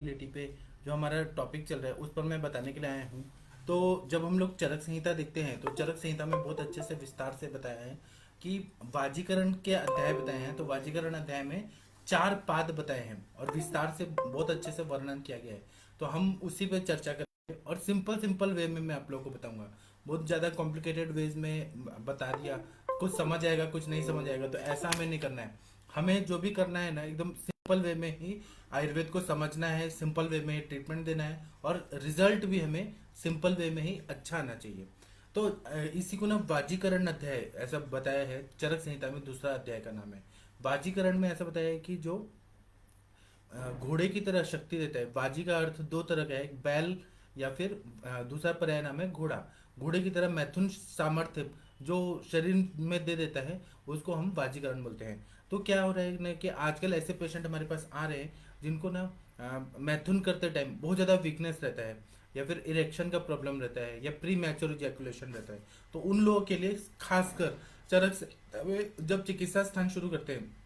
रिलेटी पे जो हमारा टॉपिक चल रहा है उस पर मैं बताने के लिए आया हूँ। तो जब हम लोग चरक संहिता देखते हैं तो चरक संहिता में बहुत अच्छे से विस्तार से बताया है कि वाजीकरण के अध्याय बताए हैं। तो वाजीकरण अध्याय में 4 पाद बताए हैं और विस्तार से बहुत अच्छे से वर्णन किया गया है। तो हम उसी पे चर्चा करेंगे और सिंपल सिंपल वे में मैं आप लोगों को बताऊंगा। बहुत ज़्यादा कॉम्प्लिकेटेड वेज में बता दिया, कुछ समझ आएगा कुछ नहीं समझ आएगा, तो ऐसा हमें नहीं करना है। हमें जो भी करना है ना, एकदम सिंपल वे में ही आयुर्वेद को समझना है, सिंपल वे में ही ट्रीटमेंट देना है और रिजल्ट भी हमें सिंपल वे में ही अच्छा आना चाहिए। तो इसी को ना बाजीकरण अध्याय ऐसा बताया है। चरक संहिता में दूसरा अध्याय का नाम है बाजीकरण। में ऐसा बताया है कि जो घोड़े की तरह शक्ति देता है। बाजी का अर्थ दो तरह का है, एक बैल या फिर दूसरा पर्याय नाम है घोड़ा। घोड़े की तरह मैथुन सामर्थ्य जो शरीर में दे देता है उसको हम बाजीकरण बोलते हैं। तो क्या हो रहा है ना कि आजकल ऐसे पेशेंट हमारे पास आ रहे हैं जिनको ना मैथुन करते टाइम बहुत ज़्यादा वीकनेस रहता है या फिर इरेक्शन का प्रॉब्लम रहता है या प्री मैच्योर इजैकुलेशन रहता है। तो उन लोगों के लिए खासकर चरक से जब चिकित्सा स्थान शुरू करते हैं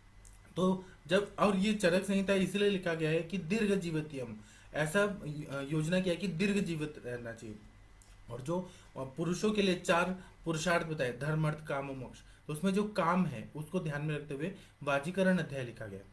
तो जब, और ये चरक संहिता इसलिए लिखा गया है कि दीर्घ जीवितम, ऐसा योजना किया है कि दीर्घ जीवित रहना चाहिए। और जो पुरुषों के लिए 4 पुरुषार्थ बताए, धर्म अर्थ काम और मोक्ष, तो उसमें जो काम है उसको ध्यान में रखते हुए वाजीकरण अध्याय लिखा गया है।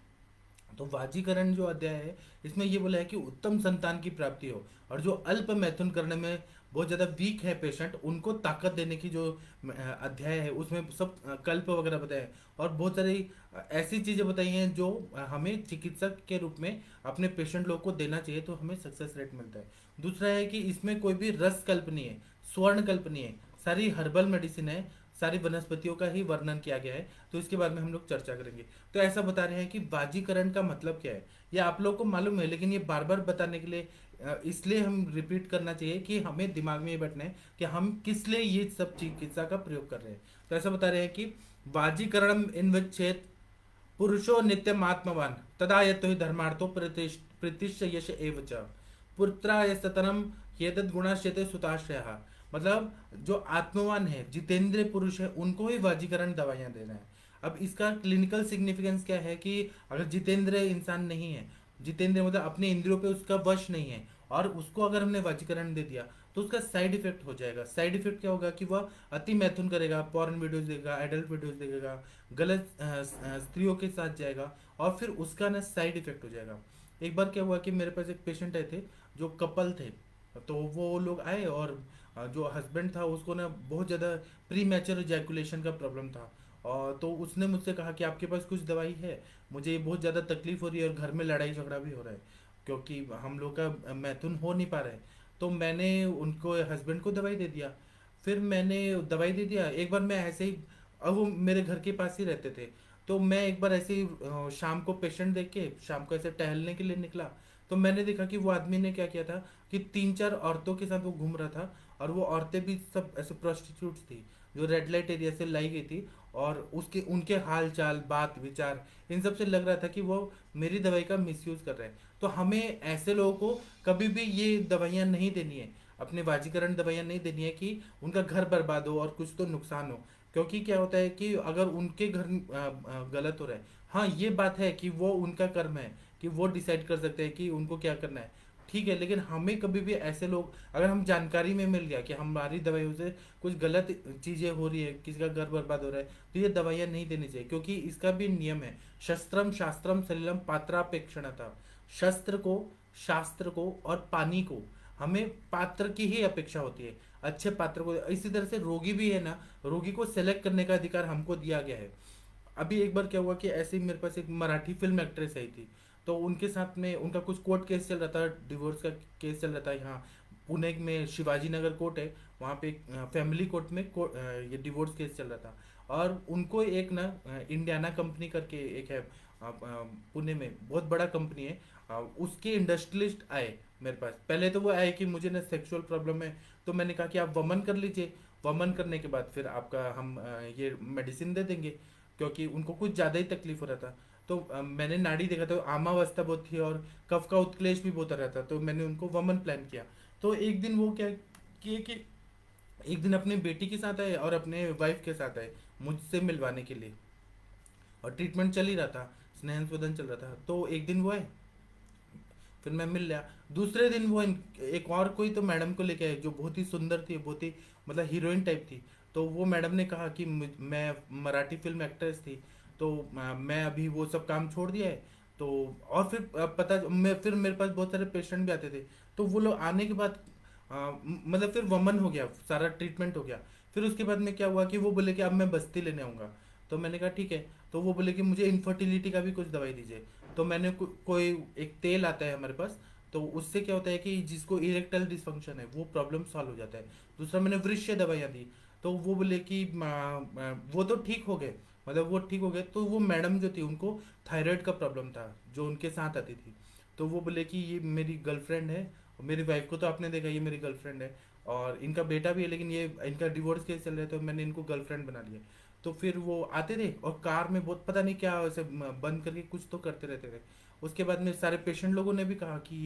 तो वाजीकरण जो अध्याय है इसमें ये बोला है कि उत्तम संतान की प्राप्ति हो। और जो अल्प मैथुन करने में बहुत ज़्यादा वीक है पेशेंट, उनको ताकत देने की जो अध्याय है उसमें सब कल्प वगैरह बताए हैं। और बहुत सारी ऐसी चीज़ें बताई हैं जो हमें चिकित्सक के रूप में अपने पेशेंट लोग को देना चाहिए, तो हमें सक्सेस रेट मिलता है। दूसरा है कि इसमें कोई भी रस कल्प नहीं है, स्वर्ण कल्प नहीं है, सारी हर्बल मेडिसिन है, सारी वनस्पतियों का ही वर्णन किया गया है। तो इसके बाद में हम लोग चर्चा करेंगे। तो ऐसा बता रहे हैं कि बाजीकरण का मतलब क्या है, ये आप लोग को मालूम है, लेकिन ये बार बार बताने के लिए इसलिए हम रिपीट करना चाहिए कि हमें दिमाग में ये बैठना है कि हम किस लिए ये सब चिकित्सा का प्रयोग कर रहे हैं। तो ऐसा बता रहे हैं कि बाजीकरण इन्वच्छेद पुरुषो नित्यम आत्मवान तदा यतो ही धर्मार्थो प्रतिष्ठ यश एव च पुत्राय सतनम येतद् गुणाश्यते सुताश्रयः। मतलब जो आत्मवान है, जितेंद्रिय पुरुष है, उनको ही वाजीकरण दवाइयां देना है। अब इसका क्लिनिकल सिग्निफिकेंस क्या है कि अगर जितेंद्रिय इंसान नहीं है, जितेंद्रिय मतलब अपने इंद्रियों पे उसका वश नहीं है, और उसको अगर हमने वाजीकरण दे दिया तो उसका साइड इफेक्ट हो जाएगा। साइड इफेक्ट क्या होगा कि वह अति मैथुन करेगा, पॉर्न वीडियोस देखेगा, एडल्ट वीडियोस देखेगा, गलत स्त्रियों के साथ जाएगा, और फिर उसका ना साइड इफेक्ट हो जाएगा। एक बार क्या हुआ कि मेरे पास एक पेशेंट आए थे, जो कपल थे। तो वो लोग आए और जो हस्बैंड था उसको ना बहुत ज़्यादा प्री मैच्योर इजैकुलेशन का प्रॉब्लम था। और तो उसने मुझसे कहा कि आपके पास कुछ दवाई है, मुझे बहुत ज़्यादा तकलीफ हो रही है और घर में लड़ाई झगड़ा भी हो रहा है क्योंकि हम लोग का मैथुन हो नहीं पा रहा है। तो मैंने उनको हस्बैंड को दवाई दे दिया। फिर मैंने दवाई दे दिया एक बार, मैं ऐसे ही, अब वो मेरे घर के पास ही रहते थे। तो मैं एक बार ऐसे ही शाम को पेशेंट देख के शाम को ऐसे टहलने के लिए निकला। तो मैंने देखा कि वो आदमी ने क्या किया था कि 3-4 औरतों के साथ वो घूम रहा था। और वो औरतें भी सब ऐसे प्रोस्टिट्यूट्स थी जो रेड लाइट एरिया से लाई गई थी। और उसके उनके हाल चाल बात विचार इन सब से लग रहा था कि वो मेरी दवाई का मिसयूज कर रहे हैं। तो हमें ऐसे लोगों को कभी भी ये दवाइयाँ नहीं देनी है, अपने बाजीकरण दवाइयाँ नहीं देनी है कि उनका घर बर्बाद हो और कुछ तो नुकसान हो। क्योंकि क्या होता है कि अगर उनके घर गलत हो रहा है, हाँ ये बात है कि वो उनका कर्म है कि वो डिसाइड कर सकते हैं कि उनको क्या करना है, ठीक है। लेकिन हमें कभी भी ऐसे लोग, अगर हम जानकारी में मिल गया कि हमारी दवाइयों से कुछ गलत चीज़ें हो रही है, किसी का घर बर्बाद हो रहा है, तो ये दवाइयाँ नहीं देनी चाहिए। क्योंकि इसका भी नियम है, शस्त्रम शास्त्रम सलिलम पात्रापेक्षणता। शस्त्र को, शास्त्र को और पानी को हमें पात्र की ही अपेक्षा होती है, अच्छे पात्र को। इसी तरह से रोगी भी है ना, रोगी को सेलेक्ट करने का अधिकार हमको दिया गया है। अभी एक बार क्या हुआ कि ऐसे ही मेरे पास एक मराठी फिल्म एक्ट्रेस आई थी। तो उनके साथ में उनका कुछ कोर्ट केस चल रहा था, डिवोर्स का केस चल रहा था यहाँ पुणे में। शिवाजी नगर कोर्ट है वहाँ पे, फैमिली कोर्ट में ये डिवोर्स केस चल रहा था। और उनको एक ना इंडियाना कंपनी करके एक है पुणे में, बहुत बड़ा कंपनी है। उसके इंडस्ट्रियलिस्ट आए मेरे पास। पहले तो वो आए कि मुझे ना सेक्सुअल प्रॉब्लम है। तो मैंने कहा कि आप वमन कर लीजिए, वमन करने के बाद फिर आपका हम ये मेडिसिन दे देंगे, क्योंकि उनको कुछ ज़्यादा ही तकलीफ हो रहा था। तो मैंने नाड़ी देखा तो आमावस्था बहुत थी और कफ का उत्क्लेश भी बहुत हो रहा था। तो मैंने उनको वमन प्लान किया। तो एक दिन वो क्या किए कि एक दिन अपने बेटी के साथ आए और अपने वाइफ के साथ आए मुझसे मिलवाने के लिए। और ट्रीटमेंट चल ही रहा था, स्नेहन शोधन चल रहा था। तो एक दिन वो आए, फिर मैं मिल लिया। दूसरे दिन वो एक और कोई तो मैडम को लेके आए जो बहुत ही सुंदर थी, बहुत ही मतलब हीरोइन टाइप थी। तो वो मैडम ने कहा कि मैं मराठी फिल्म एक्ट्रेस थी, तो मैं अभी वो सब काम छोड़ दिया है। तो और फिर पता मैं फिर मेरे पास बहुत सारे पेशेंट भी आते थे। तो वो लोग आने के बाद मतलब फिर वमन हो गया, सारा ट्रीटमेंट हो गया। फिर उसके बाद में क्या हुआ कि वो बोले कि अब मैं बस्ती लेने आऊँगा। तो मैंने कहा ठीक है। तो वो बोले कि मुझे इनफर्टिलिटी का भी कुछ दवाई दीजिए। तो मैंने कोई एक तेल आता है हमारे पास, तो उससे क्या होता है कि जिसको इरेक्टाइल डिसफंक्शन है वो प्रॉब्लम सॉल्व हो जाता है। दूसरा मैंने वृक्ष दवाइयाँ दी। तो वो बोले कि वो तो ठीक हो गए, मतलब वो ठीक हो गए। तो वो मैडम जो थी उनको थायराइड का प्रॉब्लम था, जो उनके साथ आती थी। तो वो बोले कि ये मेरी गर्लफ्रेंड है, और मेरी वाइफ को तो आपने देखा, ये मेरी गर्लफ्रेंड है, और इनका बेटा भी है, लेकिन ये इनका डिवोर्स केस चल रहा है, तो मैंने इनको गर्लफ्रेंड बना लिया। तो फिर वो आते थे और कार में बहुत पता नहीं क्या ऐसे बंद करके कुछ तो करते रहते थे। उसके बाद में सारे पेशेंट लोगों ने भी कहा कि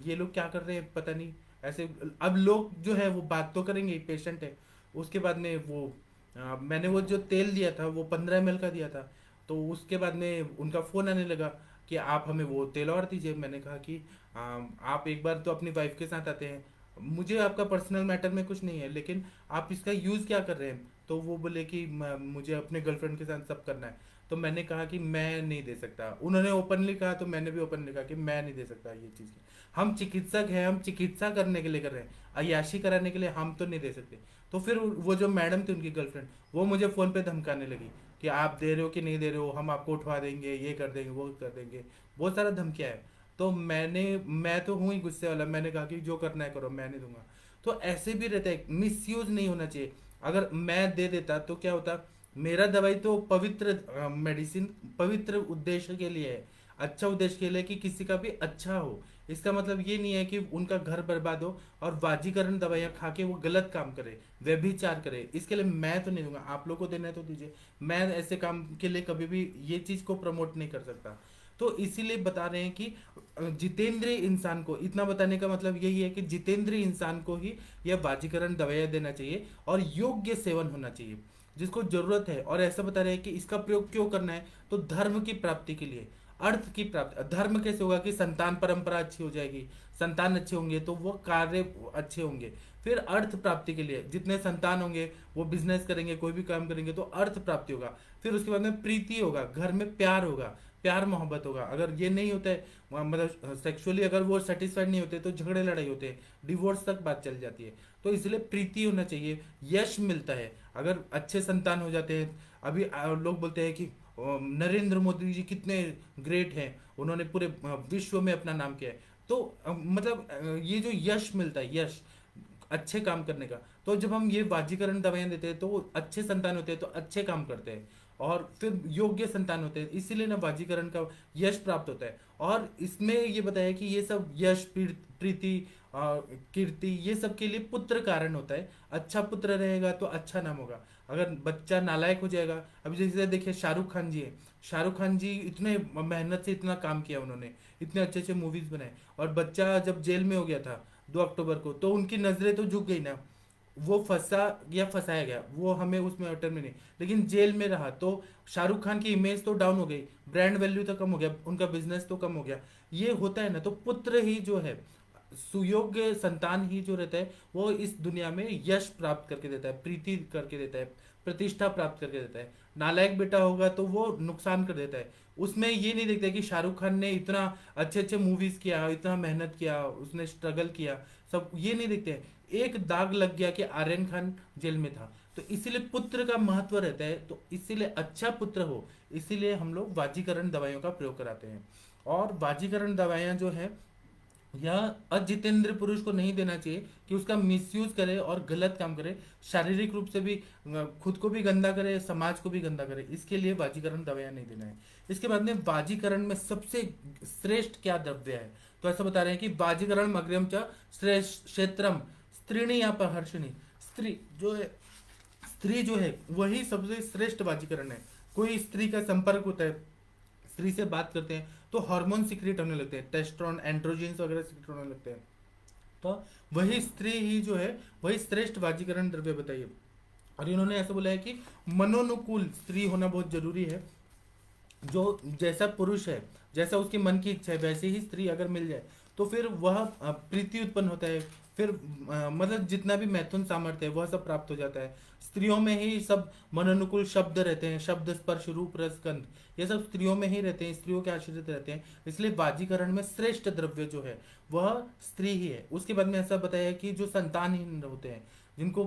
ये लोग क्या कर रहे हैं पता नहीं ऐसे। अब लोग जो है वो बात तो करेंगे, पेशेंट है। उसके बाद में वो मैंने वो जो तेल दिया था वो 15 ml का दिया था। तो उसके बाद में उनका फ़ोन आने लगा कि आप हमें वो तेल और दीजिए। मैंने कहा कि आप एक बार तो अपनी वाइफ के साथ आते हैं, मुझे आपका पर्सनल मैटर में कुछ नहीं है, लेकिन आप इसका यूज़ क्या कर रहे हैं। तो वो बोले कि मुझे अपने गर्लफ्रेंड के साथ सब करना है। तो मैंने कहा कि मैं नहीं दे सकता। उन्होंने ओपनली कहा, तो मैंने भी ओपनली कहा कि मैं नहीं दे सकता ये चीज़। हम चिकित्सक हैं, हम चिकित्सा करने के लिए कर रहे हैं, अय्याशी कराने के लिए हम तो नहीं दे सकते। तो फिर वो जो मैडम थी उनकी गर्लफ्रेंड, वो मुझे फ़ोन पे धमकाने लगी कि आप दे रहे हो कि नहीं दे रहे हो, हम आपको उठवा देंगे, ये कर देंगे, वो कर देंगे। बहुत सारा धमकिया है। तो मैं तो हूँ ही गुस्से वाला, मैंने कहा कि जो करना है करो, मैं नहीं दूंगा। तो ऐसे भी रहता है, मिसयूज नहीं होना चाहिए। अगर मैं दे देता तो क्या होता, मेरा दवाई तो पवित्र मेडिसिन पवित्र उद्देश्य के लिए है, अच्छा उद्देश्य के लिए कि किसी का भी अच्छा हो। इसका मतलब ये नहीं है कि उनका घर बर्बाद हो और वाजीकरण दवाइयाँ खा के वो गलत काम करे, व्यभिचार करे। इसके लिए मैं तो नहीं दूंगा, आप लोग को देना है तो दीजिए। मैं ऐसे काम के लिए कभी भी ये चीज़ को प्रमोट नहीं कर सकता। तो इसीलिए बता रहे हैं कि जितेंद्रिय इंसान को, इतना बताने का मतलब यही है कि जितेंद्रिय इंसान को ही यह वाजीकरण दवाइयाँ देना चाहिए और योग्य सेवन होना चाहिए जिसको जरूरत है। और ऐसा बता रहे हैं कि इसका प्रयोग क्यों करना है, तो धर्म की प्राप्ति के लिए, अर्थ की प्राप्ति। धर्म कैसे होगा कि संतान परंपरा अच्छी हो जाएगी, संतान अच्छे होंगे तो वो कार्य अच्छे होंगे। फिर अर्थ प्राप्ति के लिए जितने संतान होंगे वो बिजनेस करेंगे, कोई भी काम करेंगे तो अर्थ प्राप्ति होगा। फिर उसके बाद में प्रीति होगा, घर में प्यार होगा, प्यार मोहब्बत होगा। अगर ये नहीं होता है, मतलब सेक्सुअली अगर वो सेटिस्फाइड नहीं होते तो झगड़े लड़ाई होते हैं, डिवोर्स तक बात चल जाती है। तो इसलिए प्रीति होना चाहिए, यश मिलता है अगर अच्छे संतान हो जाते हैं। अभी लोग बोलते हैं कि नरेंद्र मोदी जी कितने ग्रेट हैं, उन्होंने पूरे विश्व में अपना नाम किया है। तो मतलब ये जो यश मिलता है, यश अच्छे काम करने का, तो जब हम ये वाजीकरण दवाइयाँ देते हैं तो वो अच्छे संतान होते हैं तो अच्छे काम करते हैं और फिर योग्य संतान होते हैं, इसीलिए ना वाजीकरण का यश प्राप्त होता है। और इसमें ये बताया कि ये सब यश प्रीति कीर्ति ये सब के लिए पुत्र कारण होता है। अच्छा पुत्र रहेगा तो अच्छा नाम होगा। अगर बच्चा नालायक हो जाएगा, अभी जैसे देखिए शाहरुख खान जी है, शाहरुख खान जी इतने मेहनत से इतना काम किया उन्होंने, इतने अच्छे अच्छे मूवीज बनाए, और बच्चा जब जेल में हो गया था 2 अक्टूबर को, तो उनकी नजरें तो झुक गई ना। वो फंसा या फंसाया गया वो हमें उसमें अटर में नहीं, लेकिन जेल में रहा तो शाहरुख खान की इमेज तो डाउन हो गई, ब्रांड वैल्यू तो कम हो गया, उनका बिजनेस तो कम हो गया। ये होता है ना। तो पुत्र ही जो है, सुयोग्य संतान ही जो रहता है वो इस दुनिया में यश प्राप्त करके देता है, प्रीति करके देता है, प्रतिष्ठा प्राप्त करके देता है। नालायक बेटा होगा तो वो नुकसान कर देता है। उसमें ये नहीं देखते कि शाहरुख खान ने इतना अच्छे अच्छे मूवीज किया, इतना मेहनत किया, उसने स्ट्रगल किया, सब ये नहीं देखते। एक दाग लग गया कि आर्यन खान जेल में था, तो इसीलिए पुत्र का महत्व रहता है। तो इसीलिए अच्छा पुत्र हो, इसीलिए हम लोग वाजीकरण दवाइयों का प्रयोग कराते हैं। और वाजीकरण दवाइयाँ जो है यह अजितेंद्र पुरुष को नहीं देना चाहिए कि उसका मिसयूज करे और गलत काम करे, शारीरिक रूप से भी खुद को भी गंदा करे, समाज को भी गंदा करे। इसके लिए वाजीकरण दवाइयाँ नहीं देना है। इसके बाद में वाजीकरण में सबसे श्रेष्ठ क्या द्रव्य है, तो ऐसा बता रहे हैं कि वाजीकरण अग्रम च श्रेष्ठ क्षेत्रम स्त्रीणी या प्रहर्षणी। स्त्री जो है, स्त्री जो है वही सबसे श्रेष्ठ वाजीकरण है। कोई स्त्री का संपर्क होता है, स्त्री से बात करते हैं तो हार्मोन सिक्रेट होने लगते हैं, टेस्टोस्टेरोन एंड्रोजेंस वगैरह सिक्रेट होने लगते हैं। तो वही स्त्री ही जो है वही श्रेष्ठ वाजीकरण द्रव्य बताइए। और इन्होंने ऐसा बोला है कि मनोनुकूल स्त्री होना बहुत जरूरी है, जो जैसा पुरुष है, जैसा उसके मन की इच्छा है, वैसी ही स्त्री अगर मिल जाए तो फिर वह प्रीति उत्पन्न होता है। फिर मतलब जितना भी मैथुन सामर्थ्य है वह सब प्राप्त हो जाता है। स्त्रियों में ही सब मनोनुकूल शब्द रहते हैं, शब्द स्पर्श रूप रस गंध, ये सब स्त्रियों में ही रहते हैं, स्त्रियों के आश्रित रहते हैं। इसलिए वाजीकरण में श्रेष्ठ द्रव्य जो है वह स्त्री ही है। उसके बाद में ऐसा बताया कि जो संतानहीन होते हैं, जिनको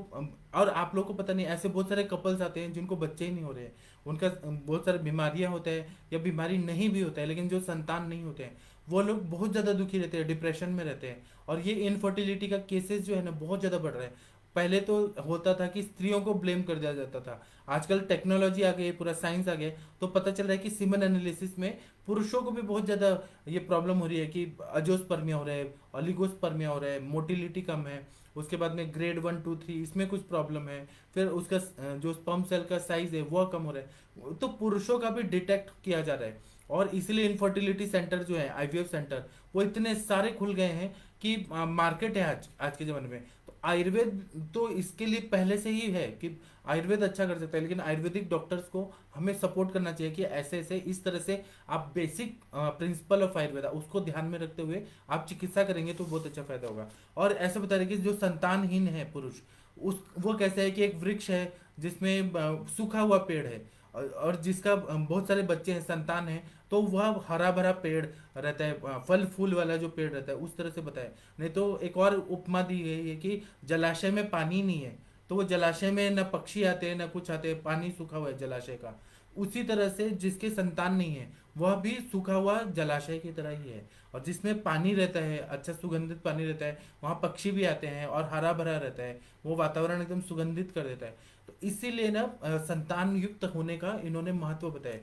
और आप लोगों को पता नहीं, ऐसे बहुत सारे कपल्स आते हैं जिनको बच्चे ही नहीं हो रहे हैं, उनका बहुत सारी बीमारियां होता है या बीमारी नहीं भी होता है, लेकिन जो संतान नहीं होते हैं वो लोग बहुत ज़्यादा दुखी रहते हैं, डिप्रेशन में रहते हैं। और ये इनफर्टिलिटी का केसेस जो है ना बहुत ज़्यादा बढ़ रहा है। पहले तो होता था कि स्त्रियों को ब्लेम कर दिया जाता था, आजकल टेक्नोलॉजी आ गई है, पूरा साइंस आ गया है, तो पता चल रहा है कि सीमन एनालिसिस में पुरुषों को भी बहुत ज़्यादा ये प्रॉब्लम हो रही है कि अजोस्पर्मिया हो रहा है, ऑलिगोस्पर्मिया हो रहा है, मोटिलिटी कम है। उसके बाद में ग्रेड 1 2 3 इसमें कुछ प्रॉब्लम है। फिर उसका जो स्पर्म सेल का साइज है वह कम हो रहा है, तो पुरुषों का भी डिटेक्ट किया जा रहा है। और इसलिए इनफर्टिलिटी सेंटर जो है, आईवीएफ सेंटर, वो इतने सारे खुल गए हैं कि मार्केट है आज आज के ज़माने में। तो आयुर्वेद तो इसके लिए पहले से ही है कि आयुर्वेद अच्छा कर सकता है, लेकिन आयुर्वेदिक डॉक्टर्स को हमें सपोर्ट करना चाहिए कि ऐसे ऐसे इस तरह से आप बेसिक प्रिंसिपल ऑफ आयुर्वेदा उसको ध्यान में रखते हुए आप चिकित्सा करेंगे तो बहुत अच्छा फायदा होगा। और ऐसा बता रहे कि जो संतानहीन है पुरुष, उस वो कैसे है कि एक वृक्ष है जिसमें सूखा हुआ पेड़ है, और जिसका बहुत सारे बच्चे हैं, संतान है, तो वह हरा भरा पेड़ रहता है, फल फूल वाला जो पेड़ रहता है, उस तरह से बताया। नहीं तो एक और उपमा दी गई है कि जलाशय में पानी नहीं है, तो वो जलाशय में न पक्षी आते हैं न कुछ आते हैं, पानी सूखा हुआ है जलाशय का। उसी तरह से जिसके संतान नहीं है वह भी सूखा हुआ जलाशय की तरह ही है, और जिसमें पानी रहता है, अच्छा सुगंधित पानी रहता है, वहाँ पक्षी भी आते हैं और हरा भरा रहता है, वो वातावरण एकदम सुगंधित कर देता है। तो इसीलिए ना संतान युक्त होने का इन्होंने महत्व बताया।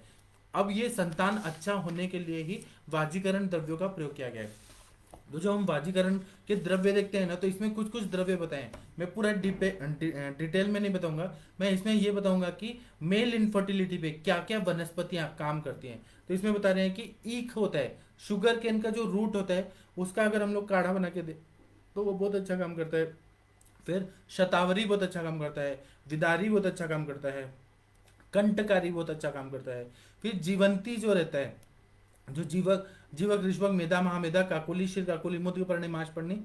अब ये संतान अच्छा होने के लिए ही वाजीकरण द्रव्यों का प्रयोग किया गया है। तो जब हम वाजीकरण के द्रव्य देखते हैं ना, तो इसमें कुछ कुछ द्रव्य बताए हैं। मैं पूरा डिटेल में नहीं बताऊंगा, मैं इसमें ये बताऊंगा कि मेल इनफर्टिलिटी पे क्या क्या वनस्पतियां काम करती हैं। तो इसमें बता रहे हैं कि ईख होता है, शुगर केन का जो रूट होता है उसका अगर हम लोग काढ़ा बना के दे तो वो बहुत अच्छा काम करता है। फिर शतावरी बहुत अच्छा काम करता है, विदारी बहुत अच्छा काम करता है, कंटकारी बहुत अच्छा काम करता है। फिर जीवंती जो रहता है, जो जीवक जीवक ऋषभक मेधा महामेधा काकोली शिर काकोली मोती पर्णी माश पर्णी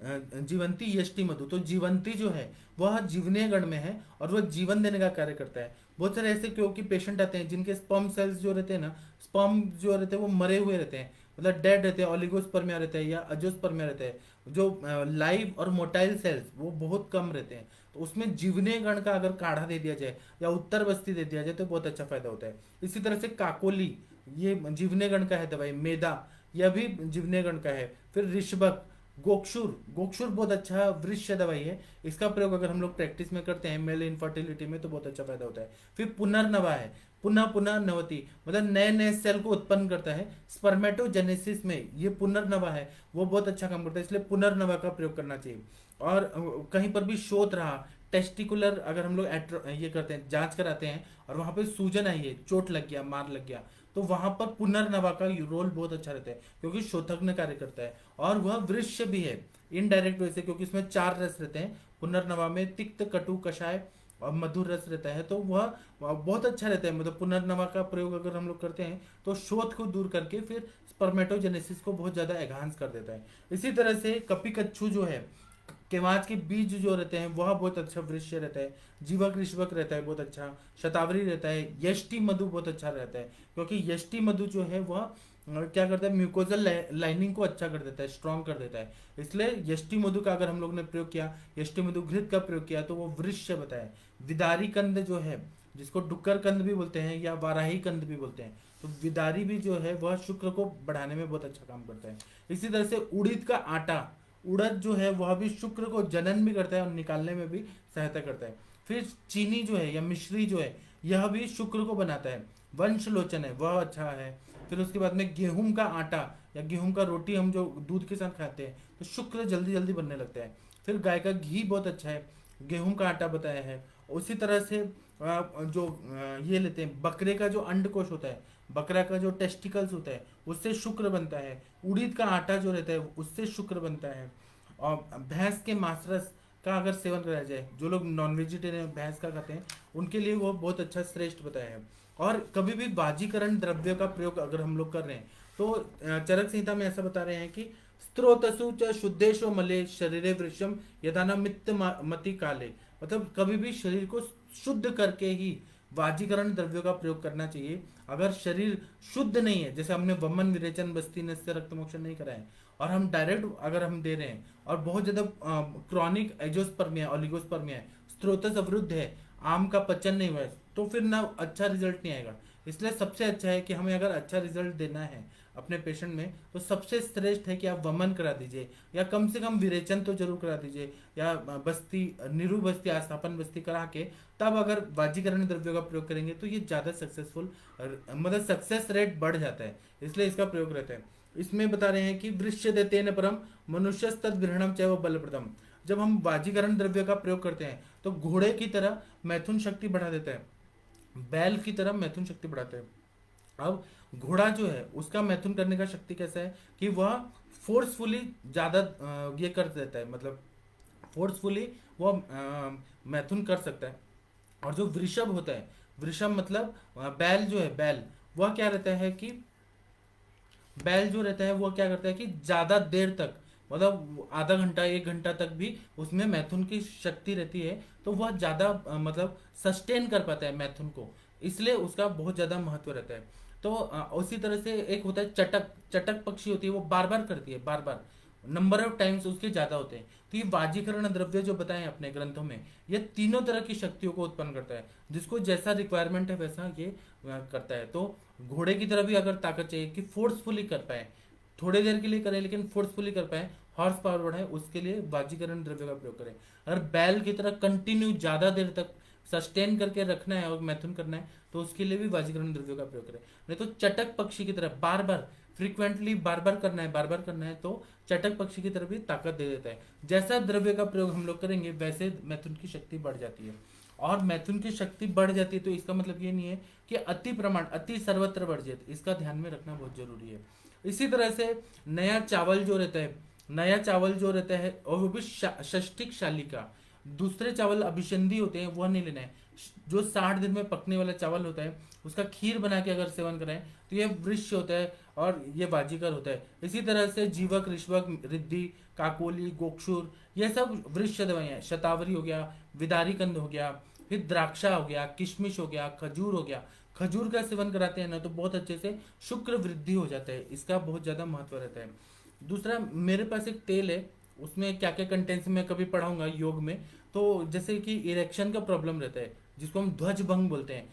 जीवंती यष्टि मधु, तो जीवंती जो है वह जीवनीय गण में है और वह जीवन देने का कार्य करता है। बहुत सारे ऐसे क्योंकि पेशेंट आते हैं जिनके स्पर्म सेल्स जो रहते हैं ना, स्पर्म जो रहते हैं वो मरे हुए रहते हैं, मतलब डेड रहते हैं, ऑलिगोस्पर्मिया रहता है या अजोस्पर्मिया रहता है, जो लाइव और मोटाइल सेल्स वो बहुत कम रहते हैं। तो उसमें जीवनीय गण का अगर काढ़ा दे दिया जाए या उत्तर बस्ती दे दिया जाए तो बहुत अच्छा फायदा होता है। इसी तरह से काकोली, ये जीवनीय गण का है दवाई। मेधा, यह भी जीवनीय गण का है। फिर ऋषभक, गोक्षुर, गोक्षुर बहुत अच्छा वृक्ष दवाई है, इसका प्रयोग अगर हम लोग प्रैक्टिस में करते हैं मेल इनफर्टिलिटी में तो बहुत अच्छा फायदा होता है। फिर पुनर्नवा है, पुनः पुनः नवती, मतलब नए नए सेल को उत्पन्न करता है। स्पर्मेटोजेनेसिस में ये पुनर्नवा है, वो बहुत अच्छा काम करता है, इसलिए पुनर्नवा का प्रयोग करना चाहिए। और कहीं पर भी शोथ रहा, टेस्टिकुलर अगर हम लोग ये करते हैं, जांच कराते हैं और वहां पे सूजन आई है, चोट लग गया, मार लग गया, तो वहां पर पुनर्नवा का रोल बहुत अच्छा रहता है क्योंकि शोथकन कार्य करता है। और वह वृक्ष भी है इनडायरेक्ट वे से, क्योंकि इसमें 4 रस रहते हैं पुनर्नवा में, तिक्त कटु कषाय और मधुर रस रहता है, तो वह बहुत अच्छा रहता है। मतलब पुनर्नवा का प्रयोग अगर हम लोग करते हैं तो शोथ को दूर करके फिर स्पर्मेटोजेनेसिस को बहुत ज्यादा एनहांस कर देता है। इसी तरह से कपिकच्छु जो है, केवाच के बीज जो रहते हैं वह बहुत अच्छा वृक्ष रहता है। जीवक ऋषभक रहता है बहुत अच्छा, शतावरी रहता है, यष्टि मधु बहुत अच्छा रहता है, क्योंकि यष्टि मधु जो है वह क्या करता है, म्यूकोजल लाइनिंग को अच्छा कर देता है, स्ट्रॉन्ग कर देता है। इसलिए यष्टि मधु का अगर हम लोग ने प्रयोग किया, यष्टि मधु घृत का प्रयोग किया तो वो वृक्ष बताया। विदारी कंद जो है, जिसको डुक्कर कंद भी बोलते हैं या वाराही कंद भी बोलते हैं, तो विदारी भी जो है वह शुक्र को बढ़ाने में बहुत अच्छा काम करता है। इसी तरह से उड़द का आटा, उड़द जो है वह भी शुक्र को जनन भी करता है और निकालने में भी सहायता करता है। फिर चीनी जो है या मिश्री जो है, यह भी शुक्र को बनाता है। वंशलोचन है वह अच्छा है। फिर उसके बाद में गेहूं का आटा या गेहूं का रोटी हम जो दूध के साथ खाते हैं तो शुक्र जल्दी जल्दी बनने लगता है। फिर गाय का घी बहुत अच्छा है, गेहूं का आटा बताया है। उसी तरह से जो ये लेते हैं, बकरे का जो अंडकोश होता है, बकरा का जो टेस्टिकल्स होता है उससे शुक्र बनता है। उड़द का आटा जो रहता है उससे शुक्र बनता है। और भैंस के मांसरस का अगर सेवन कराया जाए, जो लोग नॉन वेजिटेरियन भैंस का खाते हैं उनके लिए वो बहुत अच्छा श्रेष्ठ बताया है। और कभी भी बाजीकरण द्रव्य का प्रयोग अगर हम लोग कर रहे हैं तो चरक संहिता में ऐसा बता रहे हैं कि स्त्रोतसु च शुद्धेशो मले शरीरे वृषम यथाना मित्त मति काले, मतलब कभी भी शरीर को शुद्ध करके ही वाजीकरण द्रव्यों का प्रयोग करना चाहिए। अगर शरीर शुद्ध नहीं है, जैसे हमने वमन विरेचन बस्ती नस्य रक्त मोक्षण नहीं करा है और हम डायरेक्ट अगर हम दे रहे हैं और बहुत ज्यादा क्रॉनिक एजोस्पर्मिया ओलिगोस्पर्मिया है, स्त्रोतस अवरुद्ध है, आम का पचन नहीं हुआ है, तो फिर ना अच्छा रिजल्ट नहीं आएगा। इसलिए सबसे अच्छा है कि हमें अगर अच्छा रिजल्ट देना है अपने पेशेंट में तो सबसे श्रेष्ठ है कि आप वमन करा दीजिए या कम से कम विरेचन तो जरूर करा दीजिए या बस्ती निरु बस्ती आस्थापन बस्ती करा के तब अगर वाजीकरण द्रव्यों का प्रयोग करेंगे तो ये ज़्यादा सक्सेसफुल, मतलब सक्सेस रेट बढ़ जाता है, इसलिए इसका प्रयोग रहता है। इसमें बता रहे हैं कि वृश्य देते न परम मनुष्य तद ग्रहणम चाहे वो बलप्रदम। जब हम वाजीकरण द्रव्य का प्रयोग करते हैं तो घोड़े की तरह मैथुन शक्ति बढ़ा देता है, बैल की तरह मैथुन शक्ति बढ़ाता है। अब घोड़ा जो है उसका मैथुन करने का शक्ति कैसा है कि वह फोर्सफुली ज्यादा ये कर देता है, मतलब फोर्सफुली वो मैथुन कर सकता है। और जो वृषभ होता है, वृषभ मतलब बैल जो है, बैल वह क्या रहता है कि बैल जो रहता है वो क्या करता है कि ज्यादा देर तक, मतलब आधा घंटा 1 घंटा तक भी उसमें मैथुन की शक्ति रहती है, तो वह ज्यादा मतलब सस्टेन कर पाता है मैथुन को, इसलिए उसका बहुत ज्यादा महत्व रहता है। तो उसी तरह से एक होता है चटक, चटक पक्षी होती है वो बार बार करती है, बार बार नंबर ऑफ टाइम्स उसके ज्यादा होते हैं। तो ये वाजीकरण द्रव्य जो बताए हैं अपने ग्रंथों में, ये तीनों तरह की शक्तियों को उत्पन्न करता है, जिसको जैसा रिक्वायरमेंट है वैसा ये करता है। तो घोड़े की तरह भी अगर ताकत चाहिए कि फोर्सफुली कर पाए, थोड़ी देर के लिए करें लेकिन फोर्सफुली कर पाए, हॉर्स पावर बढ़ाए, उसके लिए वाजीकरण द्रव्य का प्रयोग करें। अगर बैल की तरह कंटिन्यू ज्यादा देर तक सस्टेन करके रखना है और मैथुन करना है तो उसके लिए भी वाजीकरण द्रव्य का प्रयोग करें। नहीं तो चटक पक्षी की तरह बार बार फ्रीक्वेंटली बार बार करना है, बार बार करना है, तो चटक पक्षी की तरह भी ताकत दे देता है। जैसा द्रव्य का प्रयोग हम लोग करेंगे वैसे मैथुन की शक्ति बढ़ जाती है। और मैथुन की शक्ति बढ़ जाती है तो इसका मतलब ये नहीं है कि अति प्रमाण, अति सर्वत्र वर्जित, इसका ध्यान में रखना बहुत जरूरी है। इसी तरह से नया चावल जो रहता है, नया चावल जो रहता है और वो भी षष्ठिक शालिका, दूसरे चावल अभिसंधि होते हैं वह नहीं लेना है। जो 60 दिन में पकने वाला चावल होता है उसका खीर बना के अगर सेवन करें तो ये वृक्ष होता है और ये वाजीकर होता है। इसी तरह से जीवक, ऋष्वक, रिद्धि, काकोली, गोक्षुर, ये सब वृक्ष दवाइयाँ, शतावरी हो गया, विदारी कंद हो गया, फिर द्राक्षा हो गया, किशमिश हो गया, खजूर हो गया। खजूर का सेवन कराते हैं ना तो बहुत अच्छे से शुक्र वृद्धि हो जाता है, इसका बहुत ज्यादा महत्व रहता है। दूसरा मेरे पास एक तेल है, उसमें क्या क्या कंटेंट्स मैं कभी पढ़ाऊंगा योग में। तो जैसे कि इरेक्शन का प्रॉब्लम रहता है जिसको हम ध्वज भंग बोलते हैं,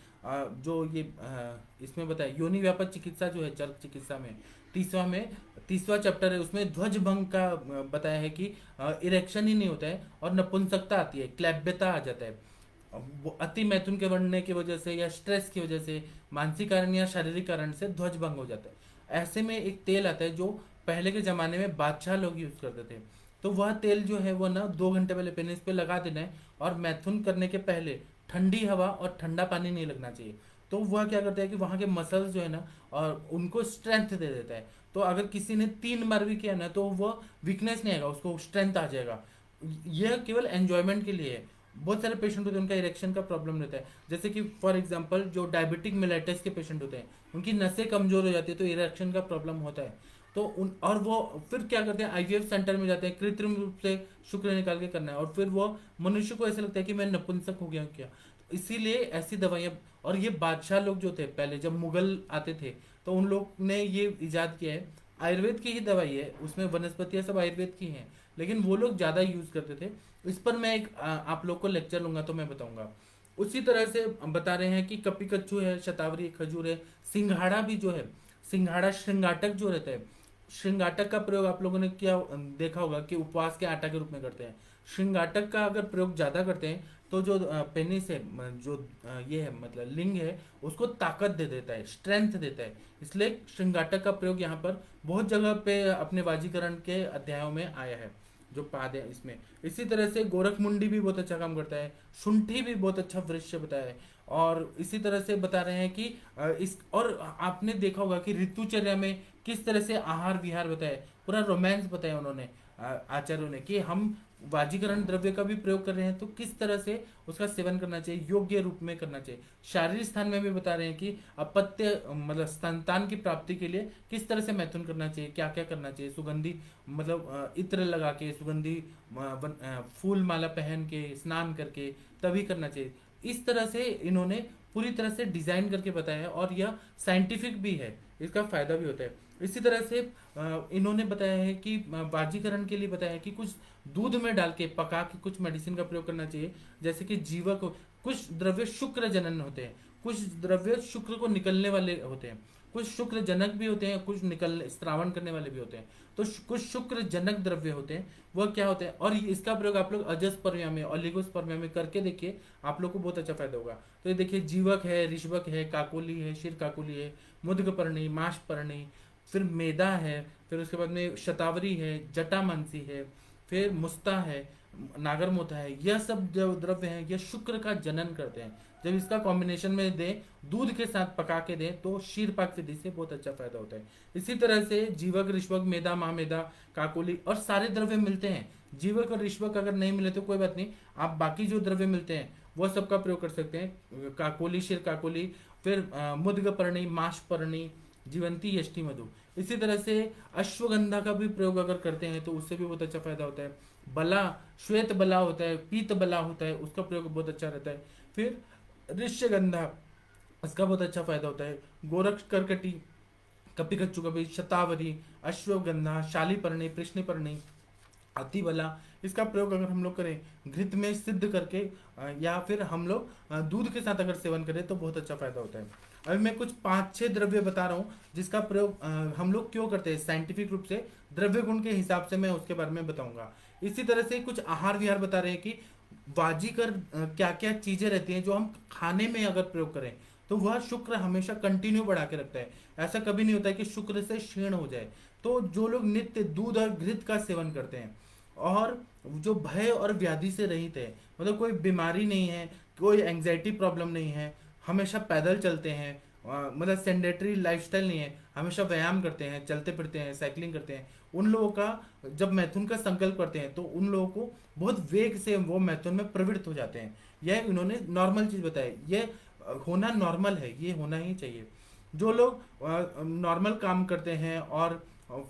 जो ये इसमें बताया योनि व्यापक चिकित्सा जो है चर्क चिकित्सा में तीसवा चैप्टर है, उसमें ध्वज भंग का बताया है कि इरेक्शन ही नहीं होता है और नपुंसकता आती है, क्लैब्यता आ जाता है। वो अति मैथुन के बढ़ने की वजह से या स्ट्रेस की वजह से, मानसिक कारण या शारीरिक कारण से ध्वज भंग हो जाता है। ऐसे में एक तेल आता है जो पहले के जमाने में बादशाह लोग यूज करते थे। तो वह तेल जो है वो ना 2 घंटे पहले पेनिस पे लगा देना है और मैथुन करने के पहले ठंडी हवा और ठंडा पानी नहीं लगना चाहिए। तो वह क्या करता है कि वहाँ के मसल्स जो है ना और उनको स्ट्रेंथ दे देता है। तो अगर किसी ने 3 बार भी किया ना तो वह वीकनेस नहीं आएगा, उसको स्ट्रेंथ आ जाएगा। यह केवल एंजॉयमेंट के लिए है। बहुत सारे पेशेंट होते हैं उनका इरेक्शन का प्रॉब्लम रहता है, जैसे कि फॉर एग्जांपल जो डायबिटिक मेलाइटिस के पेशेंट होते हैं उनकी नसें कमजोर हो जाती है तो इरेक्शन का प्रॉब्लम होता है। तो उन और वो फिर क्या करते हैं आईवीएफ सेंटर में जाते हैं, कृत्रिम रूप से शुक्र निकाल के करना है और फिर वो मनुष्य को ऐसा लगता है कि मैं नपुंसक हो गया क्या। तो इसीलिए ऐसी दवाइयाँ, और ये बादशाह लोग जो थे पहले जब मुगल आते थे तो उन लोग ने ये इजाद किया है। आयुर्वेद की ही दवाई है, उसमें वनस्पतियाँ सब आयुर्वेद की हैं लेकिन वो लोग ज़्यादा यूज़ करते थे। इस पर मैं एक आप लोग को लेक्चर लूंगा तो मैं बताऊंगा। उसी तरह से बता रहे हैं कि कपी कच्चू है, शतावरी, खजूर है, सिंघाड़ा भी जो है, सिंघाड़ा श्रृंगाटक जो रहता है, श्रृंगाटक का प्रयोग आप लोगों ने क्या देखा होगा कि उपवास के आटा के रूप में करते हैं। श्रृंगाटक का अगर प्रयोग ज्यादा करते हैं तो जो पेनिस है, जो ये है मतलब लिंग है, उसको ताकत दे देता है, स्ट्रेंथ देता है। इसलिए श्रृंगाटक का प्रयोग यहाँ पर बहुत जगह पे अपने वाजीकरण के अध्यायों में आया है जो पाद है इसमें। इसी तरह से गोरख मुंडी भी बहुत अच्छा काम करता है, शुंठी भी बहुत अच्छा वृक्ष बताया है। और इसी तरह से बता रहे हैं कि इस और आपने देखा होगा कि ऋतुचर्या में किस तरह से आहार विहार बताए, पूरा रोमांस बताया उन्होंने आचार्यों ने, कि हम वाजीकरण द्रव्य का भी प्रयोग कर रहे हैं तो किस तरह से उसका सेवन करना चाहिए, योग्य रूप में करना चाहिए। शारीरिक स्थान में भी बता रहे हैं कि अपत्य मतलब संतान की प्राप्ति के लिए किस तरह से मैथुन करना चाहिए, क्या क्या करना चाहिए, सुगंधी मतलब इत्र लगा के, सुगंधी फूल माला पहन के, स्नान करके तभी करना चाहिए। इस तरह से इन्होंने पूरी तरह से डिजाइन करके बताया है, और यह साइंटिफिक भी है, इसका फायदा भी होता है। इसी तरह से इन्होंने बताया है कि बाजीकरण के लिए बताया है कि कुछ दूध में डाल के पका के कुछ मेडिसिन का प्रयोग करना चाहिए, जैसे कि जीवक कुछ द्रव्य शुक्र जनन होते हैं, कुछ द्रव्य शुक्र को निकलने वाले होते हैं, कुछ शुक्र जनक भी होते हैं, कुछ निकल स्त्रावन करने वाले भी होते हैं। तो कुछ शुक्र जनक द्रव्य होते हैं, वह क्या होते हैं, और इसका प्रयोग आप लोग अजस्पर्मिया में, ओलिगोस्पर्मिया में करके देखिए, आप लोग को बहुत अच्छा फायदा होगा। तो ये देखिए, जीवक है, ऋषभक है, काकोली है, शिर काकोली है, मुद्गपर्णी, माशपर्णी, फिर मेदा है, फिर उसके बाद में शतावरी है, जटामांसी है, फिर मुस्ता है, नागरमोथा है। यह सब जो द्रव्य हैं यह शुक्र का जनन करते हैं। जब इसका कॉम्बिनेशन में दें, दूध के साथ पका के दें, तो शीरपाक विधि से बहुत अच्छा फायदा होता है। इसी तरह से जीवक, ऋषभक, मेदा, महामेदा, काकोली और सारे द्रव्य मिलते हैं। जीवक और ऋषभक अगर नहीं मिले तो कोई बात नहीं, आप बाकी जो द्रव्य मिलते हैं वह सबका प्रयोग कर सकते हैं। काकोली, शिर काकोली, फिर मुद्गपर्णी, माशपर्णी, जीवंती, यष्टि, मधु। इसी तरह से अश्वगंधा का भी प्रयोग अगर करते हैं तो उससे भी बहुत अच्छा फायदा होता है। बला, श्वेत बला होता है, पीत बला होता है, उसका प्रयोग बहुत अच्छा रहता है। फिर ऋष्यगंधा, इसका बहुत अच्छा फायदा होता है। गोरक्ष, करकटी, कपिकच्चू का बीज, शतावरी, अश्वगंधा, शालीपर्णी, कृष्णपर्णी, अतिबला, इसका प्रयोग अगर हम लोग करें घृत में सिद्ध करके या फिर हम लोग दूध के साथ अगर सेवन करें तो बहुत अच्छा फायदा होता है। अभी मैं कुछ 5-6 द्रव्य बता रहा हूँ जिसका प्रयोग हम लोग क्यों करते हैं, साइंटिफिक रूप से द्रव्य गुण के हिसाब से मैं उसके बारे में बताऊंगा। इसी तरह से कुछ आहार विहार बता रहे हैं कि वाजीकर क्या क्या चीजें रहती हैं जो हम खाने में अगर प्रयोग करें तो वह शुक्र हमेशा कंटिन्यू बढ़ा के रखता है। ऐसा कभी नहीं होता है कि शुक्र से क्षीण हो जाए। तो जो लोग नित्य दूध और घृत का सेवन करते हैं और जो भय और व्याधि से रहित है, मतलब कोई बीमारी नहीं है, कोई एंग्जाइटी प्रॉब्लम नहीं है, हमेशा पैदल चलते हैं, मतलब सेडेंटरी लाइफस्टाइल नहीं है, हमेशा व्यायाम करते हैं, चलते फिरते हैं, साइकिलिंग करते हैं, उन लोगों का जब मैथुन का संकल्प करते हैं तो उन लोगों को बहुत वेग से वो मैथुन में प्रवृत्त हो जाते हैं। यह इन्होंने नॉर्मल चीज बताई, ये होना नॉर्मल है, ये होना ही चाहिए। जो लोग नॉर्मल काम करते हैं और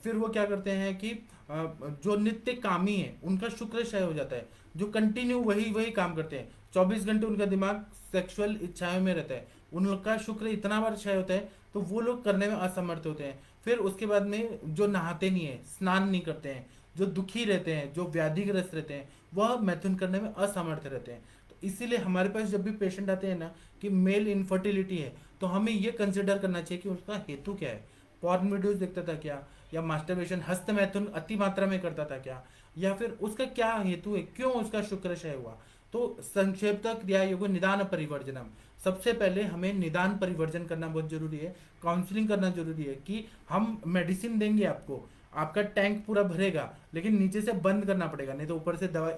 फिर वो क्या करते हैं कि जो नित्य कामी है उनका शुक्र क्षय हो जाता है। जो कंटिन्यू वही वही काम करते हैं, 24 घंटे उनका दिमाग सेक्सुअल इच्छाओं में रहता है, उनका शुक्र इतना बार क्षय होता है तो वो लोग करने में असमर्थ होते हैं। फिर उसके बाद में जो नहाते नहीं है, स्नान नहीं करते हैं, जो दुखी रहते हैं, जो व्याधिग्रस्त रहते हैं, वह मैथुन करने में असमर्थ रहते हैं। तो इसीलिए हमारे पास जब भी पेशेंट आते हैं ना कि मेल इनफर्टिलिटी है, तो हमें ये कंसिडर करना चाहिए कि उसका हेतु क्या है। पॉर्न वीडियोस देखता था क्या, या मास्टरबेशन हस्त मैथुन अति मात्रा में करता था क्या, या फिर उसका क्या हेतु है, क्यों उसका शुक्र क्षय हुआ। तो संक्षिप्त क्रिया योग निदान परिवर्जनम, सबसे पहले हमें निदान परिवर्जन करना बहुत जरूरी है, काउंसलिंग करना जरूरी है कि हम मेडिसिन देंगे आपको, आपका टैंक पूरा भरेगा लेकिन नीचे से बंद करना पड़ेगा, नहीं तो ऊपर से दवाई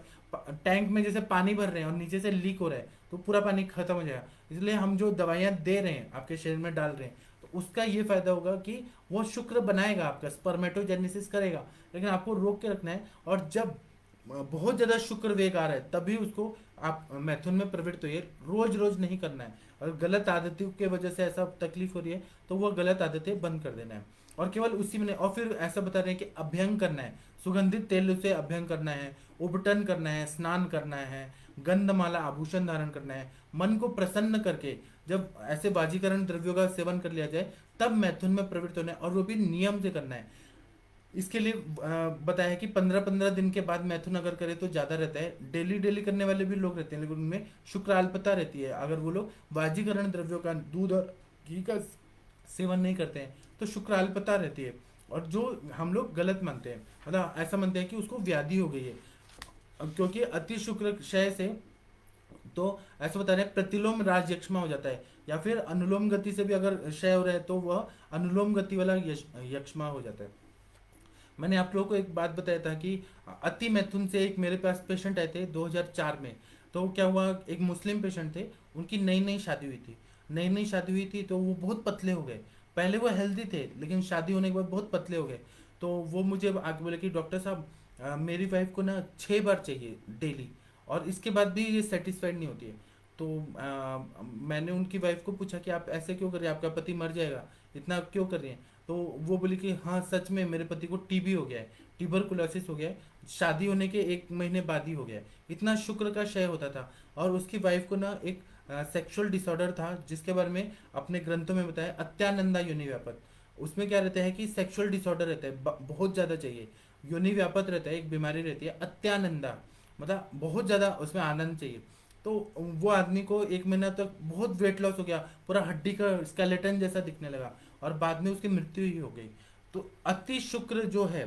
टैंक में जैसे पानी भर रहे हैं और नीचे से लीक हो रहा है तो पूरा पानी खत्म हो जाएगा। इसलिए हम जो दवाइयाँ दे रहे हैं आपके शरीर में डाल रहे हैं तो उसका ये फायदा होगा कि वो शुक्र बनाएगा, आपका स्पर्मेटोजेनेसिस करेगा, लेकिन आपको रोक के रखना है। और जब बहुत ज्यादा शुक्र वेग आ रहा है तभी उसको आप मैथुन में प्रवृत्त होइए, रोज रोज नहीं करना है। और गलत आदतों की वजह से ऐसा तकलीफ हो रही है तो वह गलत आदतें बंद कर देना है और केवल उसी में। और फिर ऐसा बता रहे हैं कि अभ्यंग करना है, सुगंधित तेल से अभ्यंग करना है, उबटन करना है, स्नान करना है, गंधमाला आभूषण धारण करना है। मन को प्रसन्न करके जब ऐसे बाजीकरण द्रव्यों का सेवन कर लिया जाए तब मैथुन में प्रवृत्त होना है, और वो भी नियम से करना है। इसके लिए बताया कि 15-15 दिन के बाद मैथुन अगर करे तो ज्यादा रहता है। डेली डेली करने वाले भी लोग रहते हैं लेकिन उनमें शुक्राल्पता रहती है। अगर वो लोग बाजीकरण द्रव्यों का, दूध और घी का सेवन नहीं करते हैं तो शुक्राल्पता रहती है, और जो हम लोग गलत मानते हैं, मतलब ऐसा मानते हैं कि उसको व्याधि हो गई है, क्योंकि अति शुक्र क्षय से तो ऐसा बता रहे हैं प्रतिलोम राज यक्ष्मा हो जाता है, या फिर अनुलोम गति से भी अगर क्षय हो रहा है तो वह अनुलोम गति वाला यक्ष्मा हो जाता है। मैंने आप लोगों को एक बात बताया था कि अति मैथुन से एक मेरे पास पेशेंट आए थे 2004 में। तो क्या हुआ, एक मुस्लिम पेशेंट थे, उनकी नई नई शादी हुई थी, नई नई शादी हुई थी तो वो बहुत पतले हो गए। पहले वो हेल्दी थे लेकिन शादी होने के बाद बहुत पतले हो गए। तो वो मुझे आके बोले कि डॉक्टर साहब मेरी वाइफ को ना 6 बार चाहिए डेली, और इसके बाद भी ये सेटिस्फाइड नहीं होती है। तो मैंने उनकी वाइफ को पूछा कि आप ऐसे क्यों कर रहे हैं, आपका पति मर जाएगा, इतना क्यों कर रही हैं। तो वो बोली कि हाँ सच में मेरे पति को टीबी हो गया है, ट्यूबरकुलोसिस हो गया है, शादी होने के 1 महीने बाद ही हो गया है। इतना शुक्र का क्षय होता था। और उसकी वाइफ को ना एक सेक्सुअल डिसऑर्डर था जिसके बारे में अपने ग्रंथों में बताया, अत्यानंदा योनि व्यापत। उसमें क्या रहता है कि सेक्सुअल डिसऑर्डर रहता है, बहुत ज़्यादा चाहिए। योनि व्यापत रहता है, एक बीमारी रहती है अत्यानंदा, मतलब बहुत ज़्यादा उसमें आनंद चाहिए। तो वो आदमी को 1 महीना तक बहुत वेट लॉस हो गया, पूरा हड्डी का स्केलेटन जैसा दिखने लगा, और बाद में उसकी मृत्यु ही हो गई। तो अति शुक्र जो है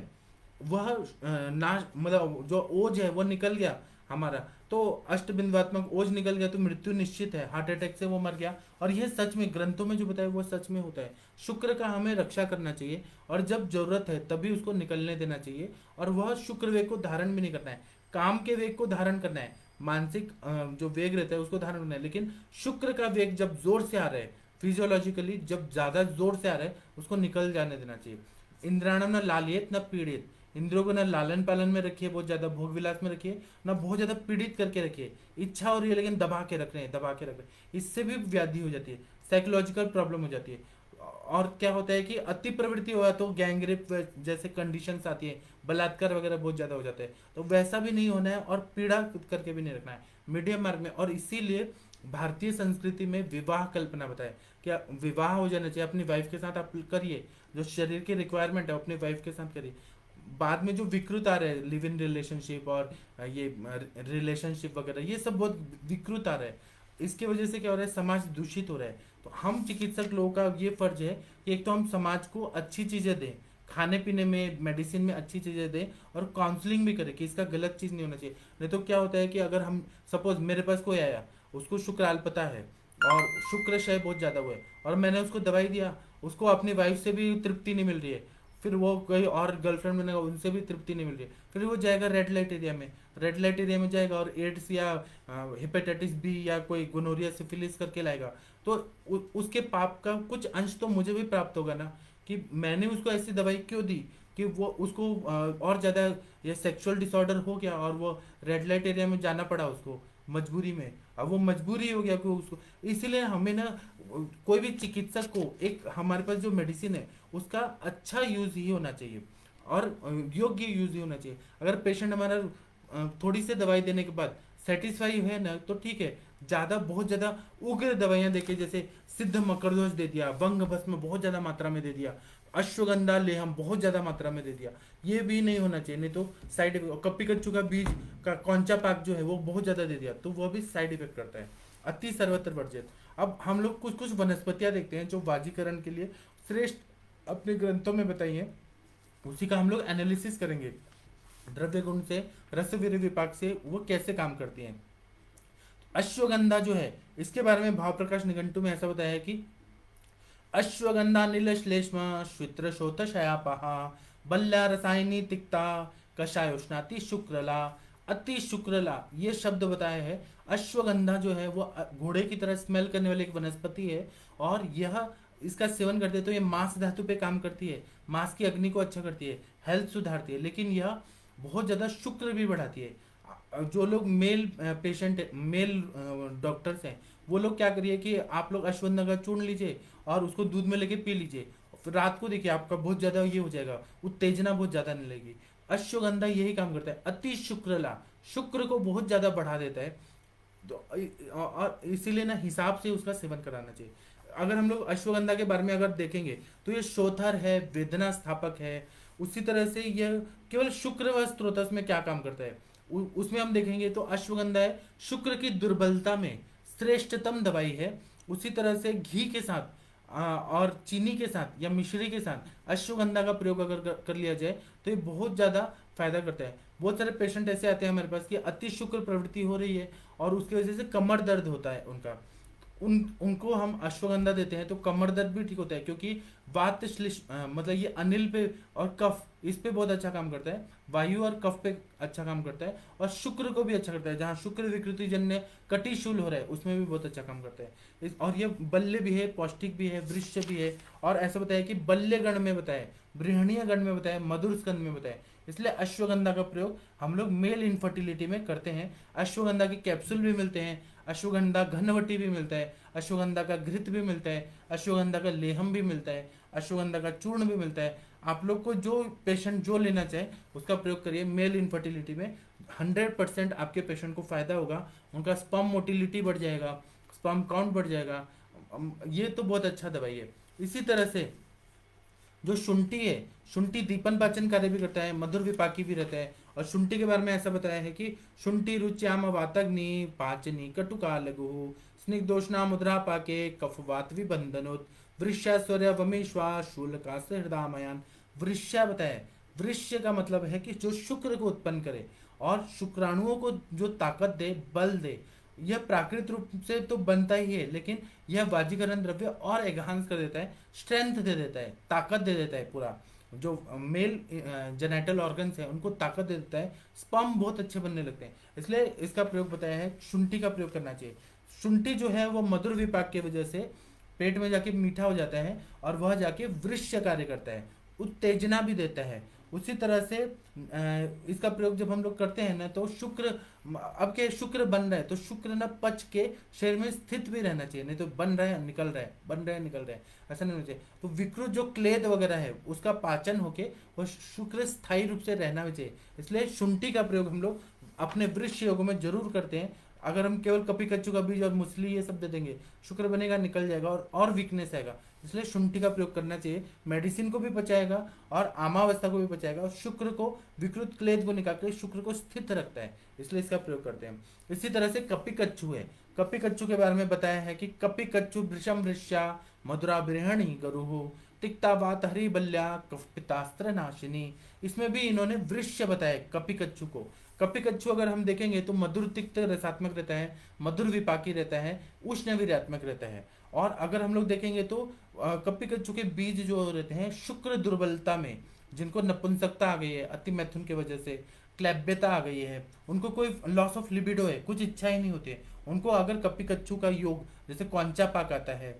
वह नाश, मतलब जो ओज है वो निकल गया हमारा। तो अष्टबिंदुवात्मक ओज निकल गया तो मृत्यु निश्चित है, हार्ट अटैक से वो मर गया। और यह सच में ग्रंथों में जो बताया वो सच में होता है। शुक्र का हमें रक्षा करना चाहिए, और जब जरूरत है तभी उसको निकलने देना चाहिए। और वह शुक्र वेग को धारण भी नहीं करना है, काम के वेग को धारण करना है, मानसिक जो वेग रहता है उसको धारण करना है। लेकिन शुक्र का वेग जब जोर से आ रहा है, फिजियोलॉजिकली जब ज्यादा जोर से आ रहा है, उसको निकल जाने देना चाहिए। इंद्राणम न लालियत न पीड़ित, इंद्रियों को ना लालन पालन में रखिए, बहुत ज्यादा भोग विलास में रखिए, ना बहुत ज्यादा पीड़ित करके रखिए। इच्छा हो रही है लेकिन दबा के रख रहे हैं, दबा के रख रहे हैं, इससे भी व्याधि हो जाती है, साइकोलॉजिकल प्रॉब्लम हो जाती है। और क्या होता है कि अति प्रवृत्ति हुआ तो गैंगरेप जैसे कंडीशंस आती है, बलात्कार वगैरह बहुत ज्यादा हो जाता है। तो वैसा भी नहीं होना है, और पीड़ा करके भी नहीं रखना है, मीडियम मार्ग में। और इसीलिए भारतीय संस्कृति में विवाह कल्पना बताए, क्या विवाह हो जाना चाहिए, अपनी वाइफ के साथ आप करिए, जो शरीर की रिक्वायरमेंट है अपनी वाइफ के साथ करिए। बाद में जो विकृत आ रहे हैं, लिव इन रिलेशनशिप और ये रिलेशनशिप वगैरह, ये सब बहुत विकृत आ रहा है। इसके वजह से क्या हो रहा है, समाज दूषित हो रहा है। तो हम चिकित्सक लोगों का ये फर्ज है कि एक तो हम समाज को अच्छी चीजें दें, खाने पीने में, मेडिसिन में अच्छी चीजें दें, और काउंसलिंग भी करें कि इसका गलत चीज नहीं होना चाहिए। नहीं तो क्या होता है कि अगर हम, सपोज मेरे पास कोई आया, उसको शुक्राल पता है और शुक्र क्षय बहुत ज्यादा हुआ है, और मैंने उसको दवाई दिया, उसको अपनी वाइफ से भी तृप्ति नहीं मिल रही है, फिर वो कोई और गर्लफ्रेंड बनेगा, उनसे भी तृप्ति नहीं मिल रही है, फिर वो जाएगा रेड लाइट एरिया में, रेड लाइट एरिया में जाएगा और एड्स या हेपेटाइटिस बी या कोई गोनोरिया सिफिलिस करके लाएगा। तो उसके पाप का कुछ अंश तो मुझे भी प्राप्त होगा ना, कि मैंने उसको ऐसी दवाई क्यों दी कि वो उसको और ज्यादा ये सेक्सुअल डिसऑर्डर हो गया, और वो रेड लाइट एरिया में जाना पड़ा उसको मजबूरी में। अब वो मजबूरी हो गया कि उसको, इसीलिए हमें ना कोई भी चिकित्सक को, एक हमारे पास जो मेडिसिन है उसका अच्छा यूज ही होना चाहिए, और योग्य यूज ही होना चाहिए। अगर पेशेंट हमारा थोड़ी सी दवाई देने के बाद सेटिस्फाई है ना तो ठीक है, ज्यादा बहुत ज्यादा उग्र दवाइयां देके, जैसे सिद्ध मकरदोष दे दिया, वंग भस्म बहुत ज्यादा मात्रा में दे दिया, अश्वगंधा लेहम बहुत ज्यादा मात्रा में दे दिया, ये भी नहीं होना चाहिए। नहीं तो साइड इफेक्ट, कप्पी कच्चू का बीज का कौंचा पाक जो है वो बहुत ज्यादा दे दिया तो वो भी साइड इफेक्ट करता है। अति सर्वत्र वर्जित। अब हम लोग कुछ कुछ वनस्पतियां देखते हैं जो वाजीकरण के लिए श्रेष्ठ अपने ग्रंथों में बताई हैं, उसी का हम लोग एनालिसिस करेंगे, द्रव्य गुण से, रस वीर्य विपाक से वो कैसे काम करती हैं। अश्वगंधा जो है, इसके बारे में भाव प्रकाश निघंटु में ऐसा बताया है कि अश्वगंधा नील श्लेष्म श्वित्र शोथ शयापहा बल्या रसायनी तिक्ता कषाय उष्णाति शुक्रला, अति शुक्रला, ये शब्द बताया है। अश्वगंधा जो है वो घोड़े की तरह स्मेल करने वाली एक वनस्पति है, और यह, इसका सेवन करते हैं तो ये मांस धातु पे काम करती है, मांस की अग्नि को अच्छा करती है, हेल्थ सुधारती है, लेकिन यह बहुत ज्यादा शुक्र भी बढ़ाती है। जो लोग मेल पेशेंट, मेल डॉक्टर्स हैं, वो लोग क्या करिए कि आप लोग अश्वगंधा का चूर्ण लीजिए और उसको दूध में लेके पी लीजिए, फिर रात को देखिए आपका बहुत ज्यादा ये हो जाएगा, उत्तेजना बहुत ज्यादा नहीं लगेगी। अश्वगंधा यही काम करता है, अति शुक्रला, शुक्र को बहुत ज्यादा बढ़ा देता है। तो और इसीलिए ना हिसाब से उसका सेवन कराना चाहिए। अगर हम लोग अश्वगंधा के बारे में अगर देखेंगे तो ये शोथर है, वेदना स्थापक है। उसी तरह से यह केवल शुक्र व स्त्रोतस में क्या काम करता है उसमें हम देखेंगे तो अश्वगंधा है शुक्र की दुर्बलता में श्रेष्ठतम दवाई है। उसी तरह से घी के साथ और चीनी के साथ या मिश्री के साथ अश्वगंधा का प्रयोग अगर कर लिया जाए तो ये बहुत ज्यादा फायदा करता है। बहुत सारे पेशेंट ऐसे आते हैं हमारे पास कि अति शुक्र प्रवृत्ति हो रही है और उसकी वजह से कमर दर्द होता है उनका, उनको हम अश्वगंधा देते हैं तो कमर दर्द भी ठीक होता है, क्योंकि वात मतलब ये अनिल पे और कफ इस पे बहुत अच्छा काम करता है, वायु और कफ पे अच्छा काम करता है, और शुक्र को भी अच्छा करता है, जहाँ शुक्र विकृति जन्य कटिशूल हो रहा है उसमें भी बहुत अच्छा काम करता है। और ये बल्य भी है, पौष्टिक भी है, वृक्ष भी है, और ऐसा बताया कि बल्य गण में बताया, बृहणीय गण में बताया, मधुर स्कंद में बताया। इसलिए अश्वगंधा का प्रयोग हम लोग मेल इनफर्टिलिटी में करते हैं। अश्वगंधा के कैप्सूल भी मिलते हैं, अश्वगंधा घनवटी भी मिलता है, अश्वगंधा का घृत भी मिलता है, अश्वगंधा का लेहम भी मिलता है, अश्वगंधा का चूर्ण भी मिलता है। आप लोग को जो पेशेंट जो लेना चाहे उसका प्रयोग करिए मेल इनफर्टिलिटी में। 100% आपके पेशेंट को फायदा होगा, उनका स्पर्म मोटिलिटी बढ़ जाएगा, स्पर्म काउंट बढ़ जाएगा। ये तो बहुत अच्छा दवाई है। इसी तरह से जो शुंठी है, शुंठी दीपन पाचन कार्य भी करता है, मधुर विपाकी भी रहता है। और शुंठी के बारे में ऐसा बताया है कि शुंठी रुच्याम वातग्नि पाचनी कटुका लघु स्निग्धोष्णा मुद्रा पाके कफवात विबंधनोत वृष्यास्वर्य वमेश्वा शूलका से हृदयमयान। वृष्या बताया, वृष्य का मतलब है कि जो शुक्र को उत्पन्न करे और शुक्राणुओं को जो ताकत दे, बल दे। यह प्राकृतिक रूप से तो बनता ही है, लेकिन यह वाजीकरण द्रव्य और एनहांस कर देता है, स्ट्रेंथ दे देता है, ताकत दे देता है। पूरा जो मेल जेनेटल ऑर्गन्स हैं उनको ताकत दे देता है, स्पर्म बहुत अच्छे बनने लगते हैं। इसलिए इसका प्रयोग बताया है, शुंठी का प्रयोग करना चाहिए। शुंठी जो है वो मधुर विपाक की वजह से पेट में जाके मीठा हो जाता है और वह जाके वृक्ष कार्य करता है, उत्तेजना भी देता है। उसी तरह से इसका प्रयोग जब हम लोग करते हैं ना तो शुक्र, अब के शुक्र बन रहा है तो शुक्र ना पच के शरीर में स्थित भी रहना चाहिए, नहीं तो बन रहा है निकल रहा है, बन रहा है निकल रहा है, ऐसा नहीं होना चाहिए। तो विकृत जो क्लेद वगैरह है उसका पाचन होके वो शुक्र स्थायी रूप से रहना भी चाहिए। इसलिए शुंठी का प्रयोग हम लोग अपने वृक्ष योगों में जरूर करते हैं। अगर हम केवल कपी कच्चू का बीज और मूसली ये सब दे देंगे, शुक्र बनेगा निकल जाएगा और वीकनेस आएगा। इसलिए शुंठी का प्रयोग करना चाहिए, मेडिसिन को भी बचाएगा और आमावस्था को भी बचाएगा, और शुक्र को विकृत क्लेद को निकाल कर शुक्र को स्थित रखता है, इसलिए इसका प्रयोग करते हैं। इसी तरह से कपी कच्चू है, कपी कच्चू के बारे में बताया है कि कपी कच्चू भृशम भृष्या मधुरा बृहणी गरुहु तिक्ता वात हरि बल्या कफ पितास्त्र नाशिनी। इसमें भी इन्होंने वृक्ष बताया कपी कच्चू को। कपी कच्चू अगर हम देखेंगे तो मधुर तिक्त रसात्मक रहता है, मधुर विपाकी रहता है, उष्ण वीर्यात्मक रहता है। और अगर हम लोग देखेंगे तो कपी कच्चू के बीज जो रहते हैं शुक्र दुर्बलता में, जिनको नपुंसकता आ गई है अति मैथुन की वजह से, क्लैब्यता आ गई है, उनको कोई लॉस ऑफ लिबिडो है, कुछ इच्छा ही नहीं होती है, उनको अगर कपी कच्चू का योग, जैसे कौंचा पाक आता है,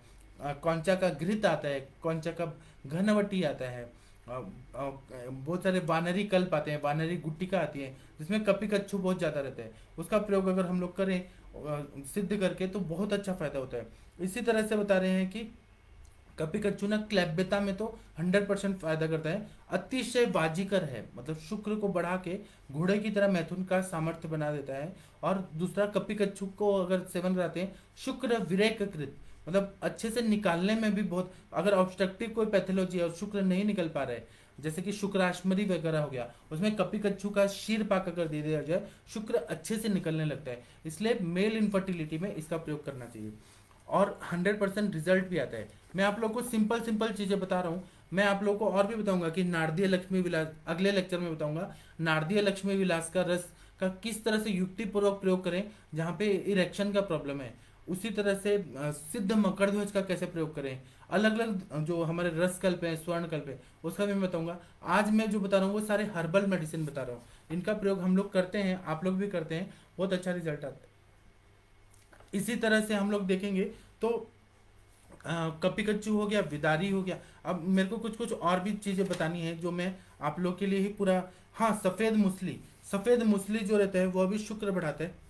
कौंचा का घृत आता है, कौंचा का घनवटी आता है, बहुत सारे वानरी कल्प आते हैं, वानरी गुट्टिका आती है जिसमें कपी कच्चू बहुत ज़्यादा रहता है। उसका प्रयोग अगर हम लोग करें सिद्ध करके तो बहुत अच्छा फायदा होता है। इसी तरह से बता रहे हैं कि कपी कच्चू ना क्लैब्यता में तो 100% फायदा करता है, अतिशय वाजीकर है, मतलब शुक्र को बढ़ा के घोड़े की तरह मैथुन का सामर्थ्य बना देता है। और दूसरा, कपी कच्चू को अगर सेवन कराते हैं शुक्र विरेककृत, मतलब अच्छे से निकालने में भी बहुत, अगर ऑब्स्ट्रक्टिव कोई पैथोलॉजी है और शुक्र नहीं निकल पा रहा है, जैसे कि शुक्राश्मरी वगैरह हो गया, उसमें कपी कच्चू का शीर पाक अगर दे दिया जाए शुक्र अच्छे से निकलने लगता है। इसलिए मेल इनफर्टिलिटी में इसका प्रयोग करना चाहिए और 100% रिजल्ट भी आता है। मैं आप लोग को सिंपल सिंपल चीज़ें बता रहा हूँ। मैं आप लोग को और भी बताऊंगा कि नारदीय लक्ष्मी विलास, अगले लेक्चर में बताऊंगा नारदीय लक्ष्मी विलास का रस का किस तरह से युक्तिपूर्वक प्रयोग करें जहाँ पे इरेक्शन का प्रॉब्लम है। उसी तरह से सिद्ध मकर ध्वज का कैसे प्रयोग करें, अलग अलग जो हमारे रस कल्प है, स्वर्ण कल्प है, उसका भी मैं बताऊंगा। आज मैं जो बता रहा हूँ वो सारे हर्बल मेडिसिन बता रहा हूँ, इनका प्रयोग हम लोग करते हैं, आप लोग भी करते हैं, बहुत अच्छा रिजल्ट आता है। इसी तरह से हम लोग देखेंगे तो कपी कच्चू हो गया, विदारी हो गया। अब मेरे को कुछ कुछ और भी चीज़ें बतानी है जो मैं आप लोग के लिए ही पूरा, हाँ, सफ़ेद मूसली, सफ़ेद मूसली जो रहता है वो भी शुक्र बढ़ाता है।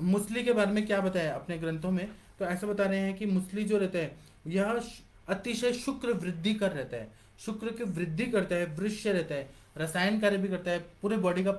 मूसली के बारे में क्या बताया अपने ग्रंथों में, तो ऐसा बता रहे हैं कि मूसली जो रहता है यह अतिशय शुक्र वृद्धि कर रहता है, शुक्र की वृद्धि करता है, वृक्ष रहता है, रसायन कार्य भी करता है, पूरे बॉडी का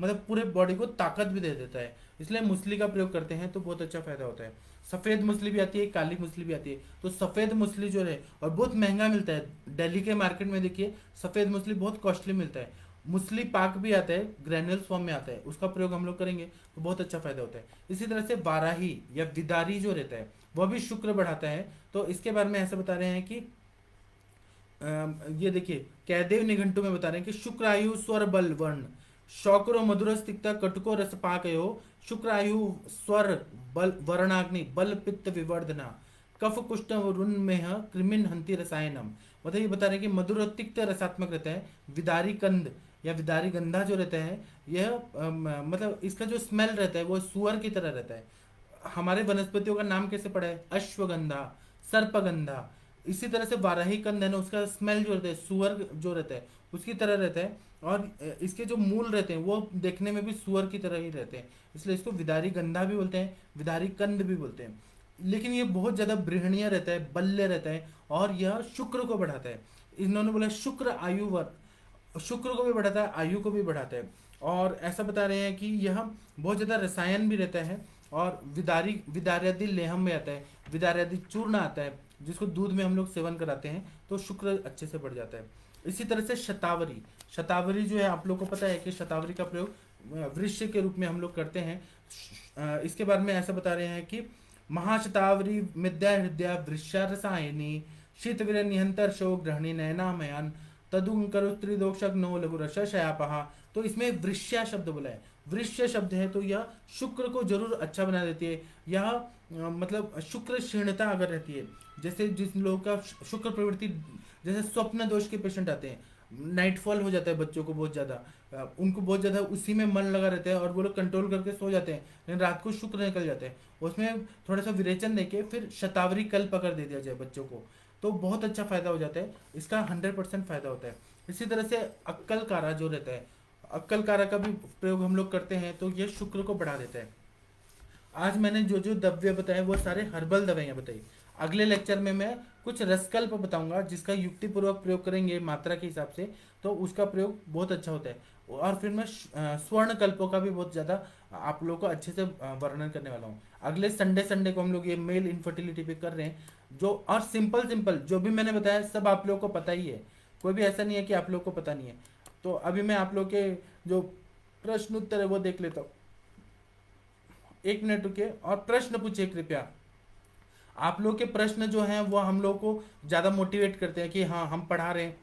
मतलब पूरे बॉडी को ताकत भी दे देता है। इसलिए मूसली का प्रयोग करते हैं तो बहुत अच्छा फायदा होता है। सफ़ेद मूसली भी आती है, काली मूसली भी आती है। तो सफ़ेद मूसली जो है और बहुत महंगा मिलता है, दिल्ली के मार्केट में देखिए सफ़ेद मूसली बहुत कॉस्टली मिलता है। मूसली पाक भी आता है, ग्रैन्युल्स फॉर्म में आता है, उसका प्रयोग हम लोग करेंगे तो बहुत अच्छा फायदा होता है। इसी तरह से वाराही या विदारी जो रहता है वह भी शुक्र बढ़ाता है। तो इसके बारे में ऐसा बता रहे हैं कि ये देखिए कैदेव निघंटू में बता रहे हैं कि शुक्र आयु स्वर बल वर्ण, शौकरो मधुरस्तिक्ता कटुको रसपाकयो शुक्रायु स्वर बल वर्णाग्नि बल पित्त विवर्धना कफ कुष्ठ रुन्मेह कृमिन हंति रसायनम। मतलब ये बता रहे हैं कि मधुर और तिक्त रसात्मक रहता है। विदारी कंद या विदारी गंधा जो रहता है यह मतलब इसका जो स्मेल रहता है वो सुअर की तरह रहता है। हमारे वनस्पतियों का नाम कैसे पड़ा है? अश्वगंधा, सर्पगंधा। इसी तरह से वाराही कंद है ना, उसका स्मेल जो रहता है सुअर जो रहता है उसकी तरह रहता है। और इसके जो मूल रहते हैं वो देखने में भी सुअर की तरह ही रहते हैं, इसलिए इसको विदारी गंधा भी बोलते हैं, विदारी कंद भी बोलते हैं। लेकिन ये बहुत ज़्यादा बृहणीय रहता है, बल्य रहता है और यह शुक्र को बढ़ाता है। इन्होंने बोला शुक्र आयुवर, शुक्र को भी बढ़ाता है, आयु को भी बढ़ाता है। और ऐसा बता रहे हैं कि यह बहुत ज़्यादा रसायन भी रहता है। और विदारी विदार्यादि लेहम में आता है, विदार्यादि चूर्ण आता है जिसको दूध में हम लोग सेवन कराते हैं, तो शुक्र अच्छे से बढ़ जाता है। इसी तरह से शतावरी, शतावरी जो है आप लोग को पता है कि शतावरी का प्रयोग वृक्ष के रूप में हम लोग करते हैं। इसके बारे में ऐसा बता रहे हैं कि महाशतावरी मिद्या हृदय वृक्षा रसायनी शीतवीर निहंतर्षो ग्रहणी नयनामयान तदुं करो त्रिदोक्षक नो लघु रस शयापहा। तो इसमें वृष्या शब्द बोला है, वृष्य शब्द है तो यह शुक्र को जरूर अच्छा बना देती है। यह मतलब शुक्र क्षीणता अगर रहती है, जैसे जिस लोगों का शुक्र प्रवृत्ति, जैसे स्वप्न दोष के पेशेंट आते हैं, नाइटफॉल हो जाता है बच्चों को बहुत ज़्यादा, उनको बहुत ज़्यादा उसी में मन लगा रहता है और वो लोग कंट्रोल करके सो जाते हैं, लेकिन रात को शुक्र निकल जाते हैं। उसमें थोड़ा सा विरेचन देके फिर शतावरी कल पकड़ दे दिया जाए बच्चों को, तो बहुत अच्छा फायदा हो जाता है, इसका 100% फायदा होता है। इसी तरह से अक्कल कारा जो रहता है, अक्कल कारा का भी प्रयोग हम लोग करते हैं तो ये शुक्र को बढ़ा देता है। आज मैंने जो जो द्रव्य बताए वो सारे हर्बल दवाइयाँ बताई। अगले लेक्चर में मैं कुछ रसकल्प बताऊंगा जिसका युक्तिपूर्वक प्रयोग करेंगे मात्रा के हिसाब से, तो उसका प्रयोग बहुत अच्छा होता है। और फिर मैं स्वर्ण कल्पों का भी बहुत ज़्यादा आप लोगों को अच्छे से वर्णन करने वाला हूँ। अगले संडे संडे को हम लोग ये मेल इनफर्टिलिटी पे कर रहे हैं, जो और सिंपल सिंपल जो भी मैंने बताया सब आप लोगों को पता ही है, कोई भी ऐसा नहीं है कि आप लोगों को पता नहीं है। तो अभी मैं आप लोग के जो प्रश्न उत्तर है वो देख लेता हूँ। 1 मिनट रुकिए और प्रश्न पूछिए कृपया। आप लोग के प्रश्न जो हैं वो हम लोग को ज़्यादा मोटिवेट करते हैं कि हाँ हम पढ़ा रहे हैं।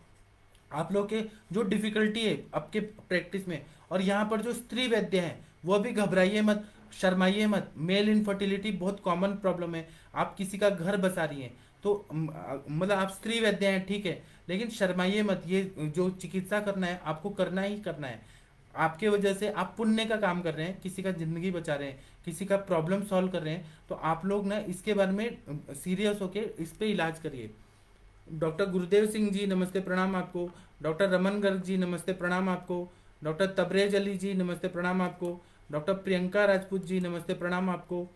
आप लोग के जो डिफिकल्टी है आपके प्रैक्टिस में, और यहाँ पर जो स्त्री वैद्य हैं वो भी घबराइए मत, शर्माइए मत। मेल इनफर्टिलिटी बहुत कॉमन प्रॉब्लम है, आप किसी का घर बसा रही हैं तो मतलब आप स्त्री वैद्य हैं ठीक है, लेकिन शर्माइए मत। ये जो चिकित्सा करना है आपको करना ही करना है। आपके वजह से आप पुण्य का काम कर रहे हैं, किसी का जिंदगी बचा रहे हैं, किसी का प्रॉब्लम सॉल्व कर रहे हैं, तो आप लोग ना इसके बारे में सीरियस होके इस पे इलाज करिए। डॉक्टर गुरुदेव सिंह जी नमस्ते प्रणाम आपको। डॉक्टर रमन गर्ग जी नमस्ते प्रणाम आपको। डॉक्टर तबरेज अली जी नमस्ते प्रणाम आपको। डॉक्टर प्रियंका राजपूत जी नमस्ते प्रणाम आपको।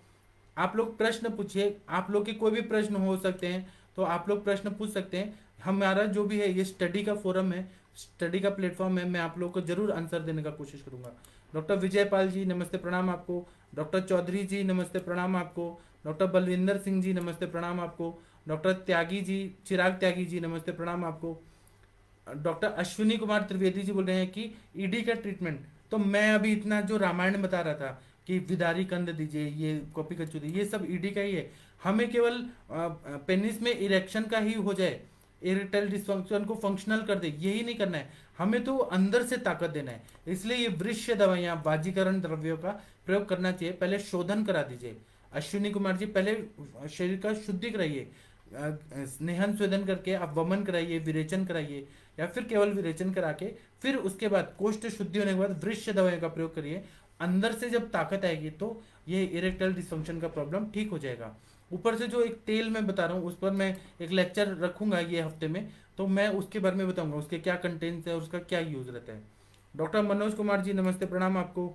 आप लोग प्रश्न पूछिए, आप लोग के कोई भी प्रश्न हो सकते हैं तो आप लोग प्रश्न पूछ सकते हैं। हमारा जो भी है ये स्टडी का फोरम है, स्टडी का प्लेटफॉर्म है, मैं आप लोग को जरूर आंसर देने का कोशिश करूंगा। डॉक्टर विजय पाल जी नमस्ते प्रणाम आपको। डॉक्टर चौधरी जी नमस्ते प्रणाम आपको। डॉक्टर बलविंदर सिंह जी नमस्ते प्रणाम आपको। डॉक्टर त्यागी जी, चिराग त्यागी जी नमस्ते प्रणाम आपको। डॉक्टर अश्विनी कुमार त्रिवेदी जी बोल रहे हैं कि ईडी का ट्रीटमेंट, तो मैं अभी इतना जो रामायण बता रहा था कि विदारी कंद दीजिए, ये कॉपी कच्चू दीजिए, ये सब ईडी का ही है। हमें केवल पेनिस में इरेक्शन का ही हो जाए, इरेक्टाइल डिस्फंक्शन को फंक्शनल कर दे, यही नहीं करना है, हमें तो अंदर से ताकत देना है। इसलिए ये वृक्ष दवाइयाँ, वाजीकरण द्रव्यों का प्रयोग करना चाहिए। पहले शोधन करा दीजिए अश्विनी कुमार जी, पहले शरीर का शुद्धि कराइए, स्नेहन स्वेदन करके आप वमन कराइए, विरेचन कराइए, या फिर केवल विरेचन करा के फिर उसके बाद कोष्ठ शुद्धि होने के बाद वृक्ष दवाइयों का प्रयोग करिए। अंदर से जब ताकत आएगी तो ये इरेक्टाइल डिस्फंक्शन का प्रॉब्लम ठीक हो जाएगा। ऊपर से जो एक तेल मैं बता रहा हूँ उस पर मैं एक लेक्चर रखूंगा ये हफ्ते में, तो मैं उसके बारे में बताऊंगा उसके क्या कंटेंट्स है और उसका क्या यूज रहता है। डॉक्टर मनोज कुमार जी नमस्ते प्रणाम आपको।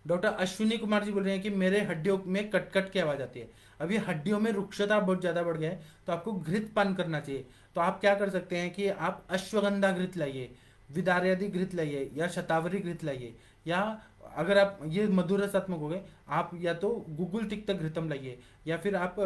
डॉक्टर अश्विनी कुमार जी बोल रहे हैं कि मेरे हड्डियों में कट कट की आवाज आती है। अभी हड्डियों में रुक्षता बहुत ज्यादा बढ़ गया है तो आपको घृत पान करना चाहिए। तो आप क्या कर सकते हैं कि आप अश्वगंधा घृत लाइए, विदार्यादि घृत लाइए, या शतावरी घृत लाइए, या अगर आप ये मधुर रसात्मक हो गए, आप या तो गुगुल तिक्त घृतम लाइए, या फिर आप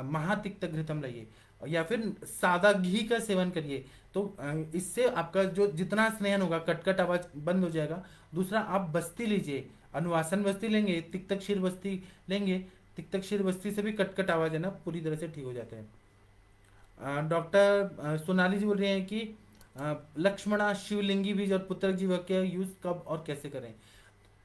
महातिक्त घृतम लाइए, या फिर सादा घी का सेवन करिए। तो इससे आपका जो जितना स्नेहन होगा, कटकट आवाज बंद हो जाएगा। दूसरा आप बस्ती लीजिए, अनुवासन बस्ती लेंगे, तिक्तक क्षीर बस्ती लेंगे, तिक्तक क्षीर बस्ती से भी कटकट आवाज है ना पूरी तरह से ठीक हो जाता है। डॉक्टर सोनाली जी बोल रहे हैं कि लक्ष्मणा, शिवलिंगी बीज और पुत्रक जीवक का यूज कब और कैसे करें।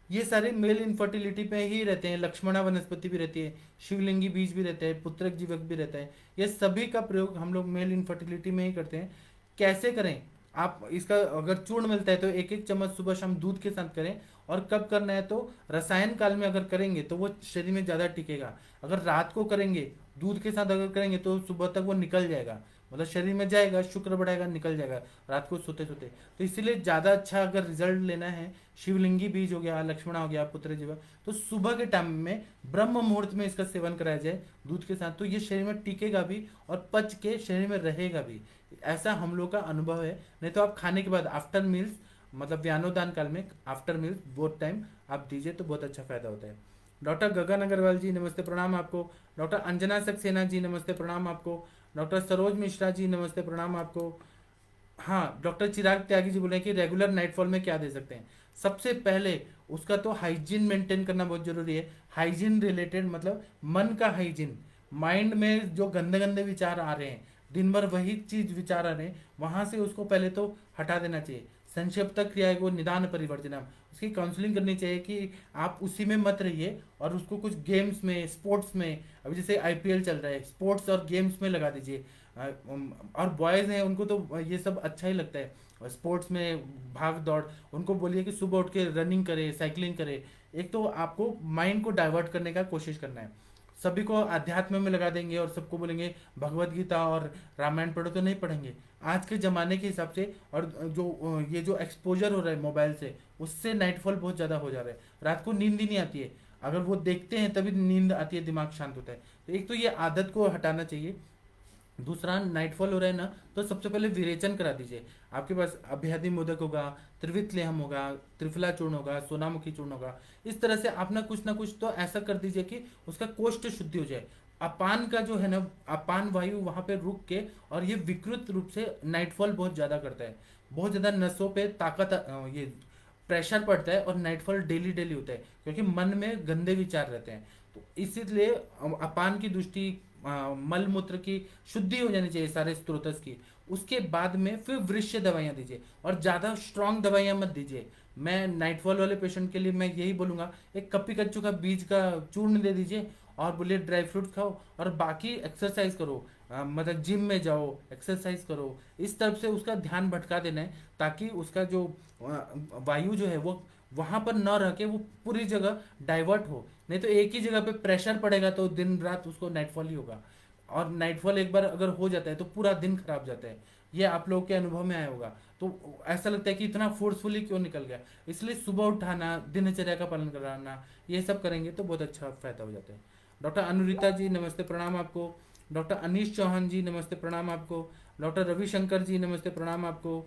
ये सारे मेल इनफर्टिलिटी पे ही रहते हैं। लक्ष्मणा वनस्पति भी रहती है, शिवलिंगी बीज भी रहता है, पुत्रक जीवक भी रहता है। ये सभी का प्रयोग हम लोग मेल इनफर्टिलिटी में ही करते हैं। कैसे करें, आप इसका अगर चूर्ण मिलता है तो एक एक चम्मच सुबह शाम दूध के साथ करें। और कब करना है तो रसायन काल में अगर करेंगे तो वो शरीर में ज़्यादा टिकेगा। अगर रात को करेंगे दूध के साथ अगर करेंगे तो सुबह तक वो निकल जाएगा, मतलब शरीर में जाएगा, शुक्र बढ़ाएगा, निकल जाएगा रात को सोते सोते। तो इसीलिए ज़्यादा अच्छा अगर रिजल्ट लेना है, शिवलिंगी बीज हो गया, लक्ष्मणा हो गया, पुत्र जीवा, तो सुबह के टाइम में ब्रह्म मुहूर्त में इसका सेवन कराया जाए दूध के साथ, तो ये शरीर में टिकेगा भी और पच के शरीर में रहेगा भी। ऐसा हम लोग का अनुभव है। नहीं तो आप खाने के बाद आफ्टर मील्स, मतलब व्यानोदान काल में आफ्टर मील्स बोथ टाइम आप दीजिए तो बहुत अच्छा फायदा होता है। डॉक्टर गगन अग्रवाल जी नमस्ते प्रणाम आपको। डॉक्टर अंजना सक्सेना जी नमस्ते प्रणाम आपको। डॉक्टर सरोज मिश्रा जी नमस्ते प्रणाम आपको। हाँ, डॉक्टर चिराग त्यागी जी बोल रहे हैं कि रेगुलर नाइटफॉल में क्या दे सकते हैं। सबसे पहले उसका तो हाइजीन मेंटेन करना बहुत जरूरी है। हाइजीन रिलेटेड मतलब मन का हाइजीन, माइंड में जो गंदे गंदे विचार आ रहे हैं, दिन भर वही चीज विचार आ रहे हैं, वहां से उसको पहले तो हटा देना चाहिए। संक्षिप्त क्रिया को निदान परिवर्जनम, उसकी काउंसलिंग करनी चाहिए कि आप उसी में मत रहिए और उसको कुछ गेम्स में, स्पोर्ट्स में, अभी जैसे आईपीएल चल रहा है, स्पोर्ट्स और गेम्स में लगा दीजिए। और बॉयज़ हैं उनको तो ये सब अच्छा ही लगता है, स्पोर्ट्स में भाग दौड़। उनको बोलिए कि सुबह उठ के रनिंग करे, साइकिलिंग करे। एक तो आपको माइंड को डाइवर्ट करने का कोशिश करना है। सभी को अध्यात्म में लगा देंगे और सबको बोलेंगे भगवत गीता और रामायण पढ़ो, तो नहीं पढ़ेंगे आज के ज़माने के हिसाब से। और जो ये जो एक्सपोजर हो रहा है मोबाइल से, उससे नाइटफॉल बहुत ज़्यादा हो जा रहा है। रात को नींद ही नहीं आती है, अगर वो देखते हैं तभी नींद आती है, दिमाग शांत होता है। तो एक तो ये आदत को हटाना चाहिए। दूसरा, नाइटफॉल हो रहा है ना, तो सबसे पहले विरेचन करा दीजिए। आपके पास अभ्यादि मोदक होगा, त्रिवित लेहम होगा, त्रिफला चूर्ण होगा, सोनामुखी चूर्ण होगा। इस तरह से आप ना कुछ तो ऐसा कर दीजिए कि उसका कोष्ठ शुद्धि हो जाए। अपान का जो है ना, अपान वायु वहां पे रुक के, और ये विकृत रूप से नाइटफॉल बहुत ज्यादा करता है। बहुत ज्यादा नसों पे ताकत ये प्रेशर पड़ता है और नाइटफॉल डेली डेली होता है, क्योंकि मन में गंदे विचार रहते हैं। तो इसीलिए अपान की दृष्टि, मल मूत्र की शुद्धि हो जानी चाहिए सारे स्त्रोतस की। उसके बाद में फिर वृक्ष दवाइयाँ दीजिए, और ज़्यादा स्ट्रांग दवाइयाँ मत दीजिए। मैं नाइटफॉल वाले पेशेंट के लिए मैं यही बोलूँगा, एक कप्पी कच्चू का बीज का चूर्ण दे दीजिए और बोलिए ड्राई फ्रूट खाओ, और बाकी एक्सरसाइज करो। मतलब जिम में जाओ, एक्सरसाइज करो। इस तरफ से उसका ध्यान भटका देना है, ताकि उसका जो वायु जो है वो वहां पर न रह के वो पूरी जगह डाइवर्ट हो। नहीं तो एक ही जगह पे प्रेशर पड़ेगा तो दिन रात उसको नाइटफॉल ही होगा। और नाइटफॉल एक बार अगर हो जाता है तो पूरा दिन खराब जाता है। ये आप लोगों के अनुभव में आया होगा। तो ऐसा लगता है कि इतना फोर्सफुली क्यों निकल गया। इसलिए सुबह उठाना, दिनचर्या का पालन कराना, ये सब करेंगे तो बहुत अच्छा फायदा हो जाता है। डॉक्टर अनुरिता जी नमस्ते प्रणाम आपको। डॉक्टर अनीश चौहान जी नमस्ते प्रणाम आपको। डॉक्टर रविशंकर जी नमस्ते प्रणाम आपको।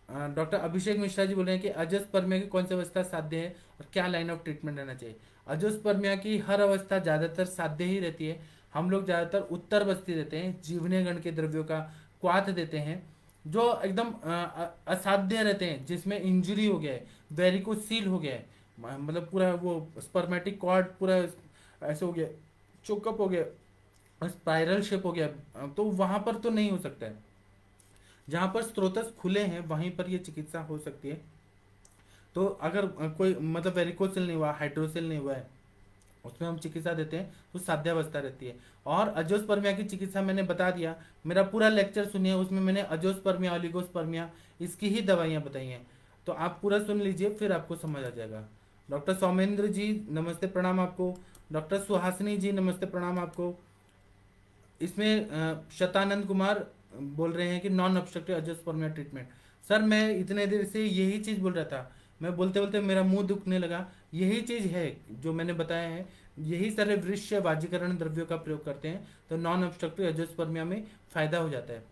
डॉक्टर अभिषेक मिश्रा जी बोल रहे हैं कि अजोस्पर्मिया की कौन सी अवस्था साध्य है और क्या लाइन ऑफ ट्रीटमेंट रहना चाहिए। अजोस्पर्मिया की हर अवस्था ज़्यादातर साध्य ही रहती है। हम लोग ज़्यादातर उत्तर बस्ती देते हैं, जीवनीय गण के द्रव्यों का क्वाथ देते हैं, जो एकदम असाध्य रहते हैं, जिसमें इंजरी हो गया है, वेरिकोसील हो गया है, मतलब पूरा वो स्पर्मेटिक कॉर्ड पूरा ऐसे हो गया, चोकअप हो गया, स्पाइरल शेप हो गया, तो वहां पर तो नहीं हो सकता है। जहाँ पर स्त्रोतस खुले हैं वहीं पर ये चिकित्सा हो सकती है। तो अगर कोई मतलब वेरिकोसिल नहीं हुआ, हाइड्रोसिल नहीं हुआ है, उसमें हम चिकित्सा देते हैं तो साध्यावस्था रहती है। और अजोस्पर्मिया की चिकित्सा मैंने बता दिया, मेरा पूरा लेक्चर सुनिए, उसमें मैंने अजोस्पर्मिया, ओलिगोस्पर्मिया, इसकी ही दवाइयाँ बताई हैं। तो आप पूरा सुन लीजिए, फिर आपको समझ आ जाएगा। डॉक्टर सौमेंद्र जी नमस्ते प्रणाम आपको। डॉक्टर सुहासिनी जी नमस्ते प्रणाम आपको। इसमें शतानंद कुमार बोल रहे हैं कि नॉन ऑब्स्ट्रक्टिव एंजियोस्पर्मिया ट्रीटमेंट। सर मैं इतने देर से यही चीज़ बोल रहा था, मैं बोलते बोलते मेरा मुंह दुखने लगा। यही चीज़ है जो मैंने बताया है, यही सारे वृक्ष वाजीकरण द्रव्यों का प्रयोग करते हैं तो नॉन ऑब्स्ट्रक्टिव एंजियोस्पर्मिया में फायदा हो जाता है।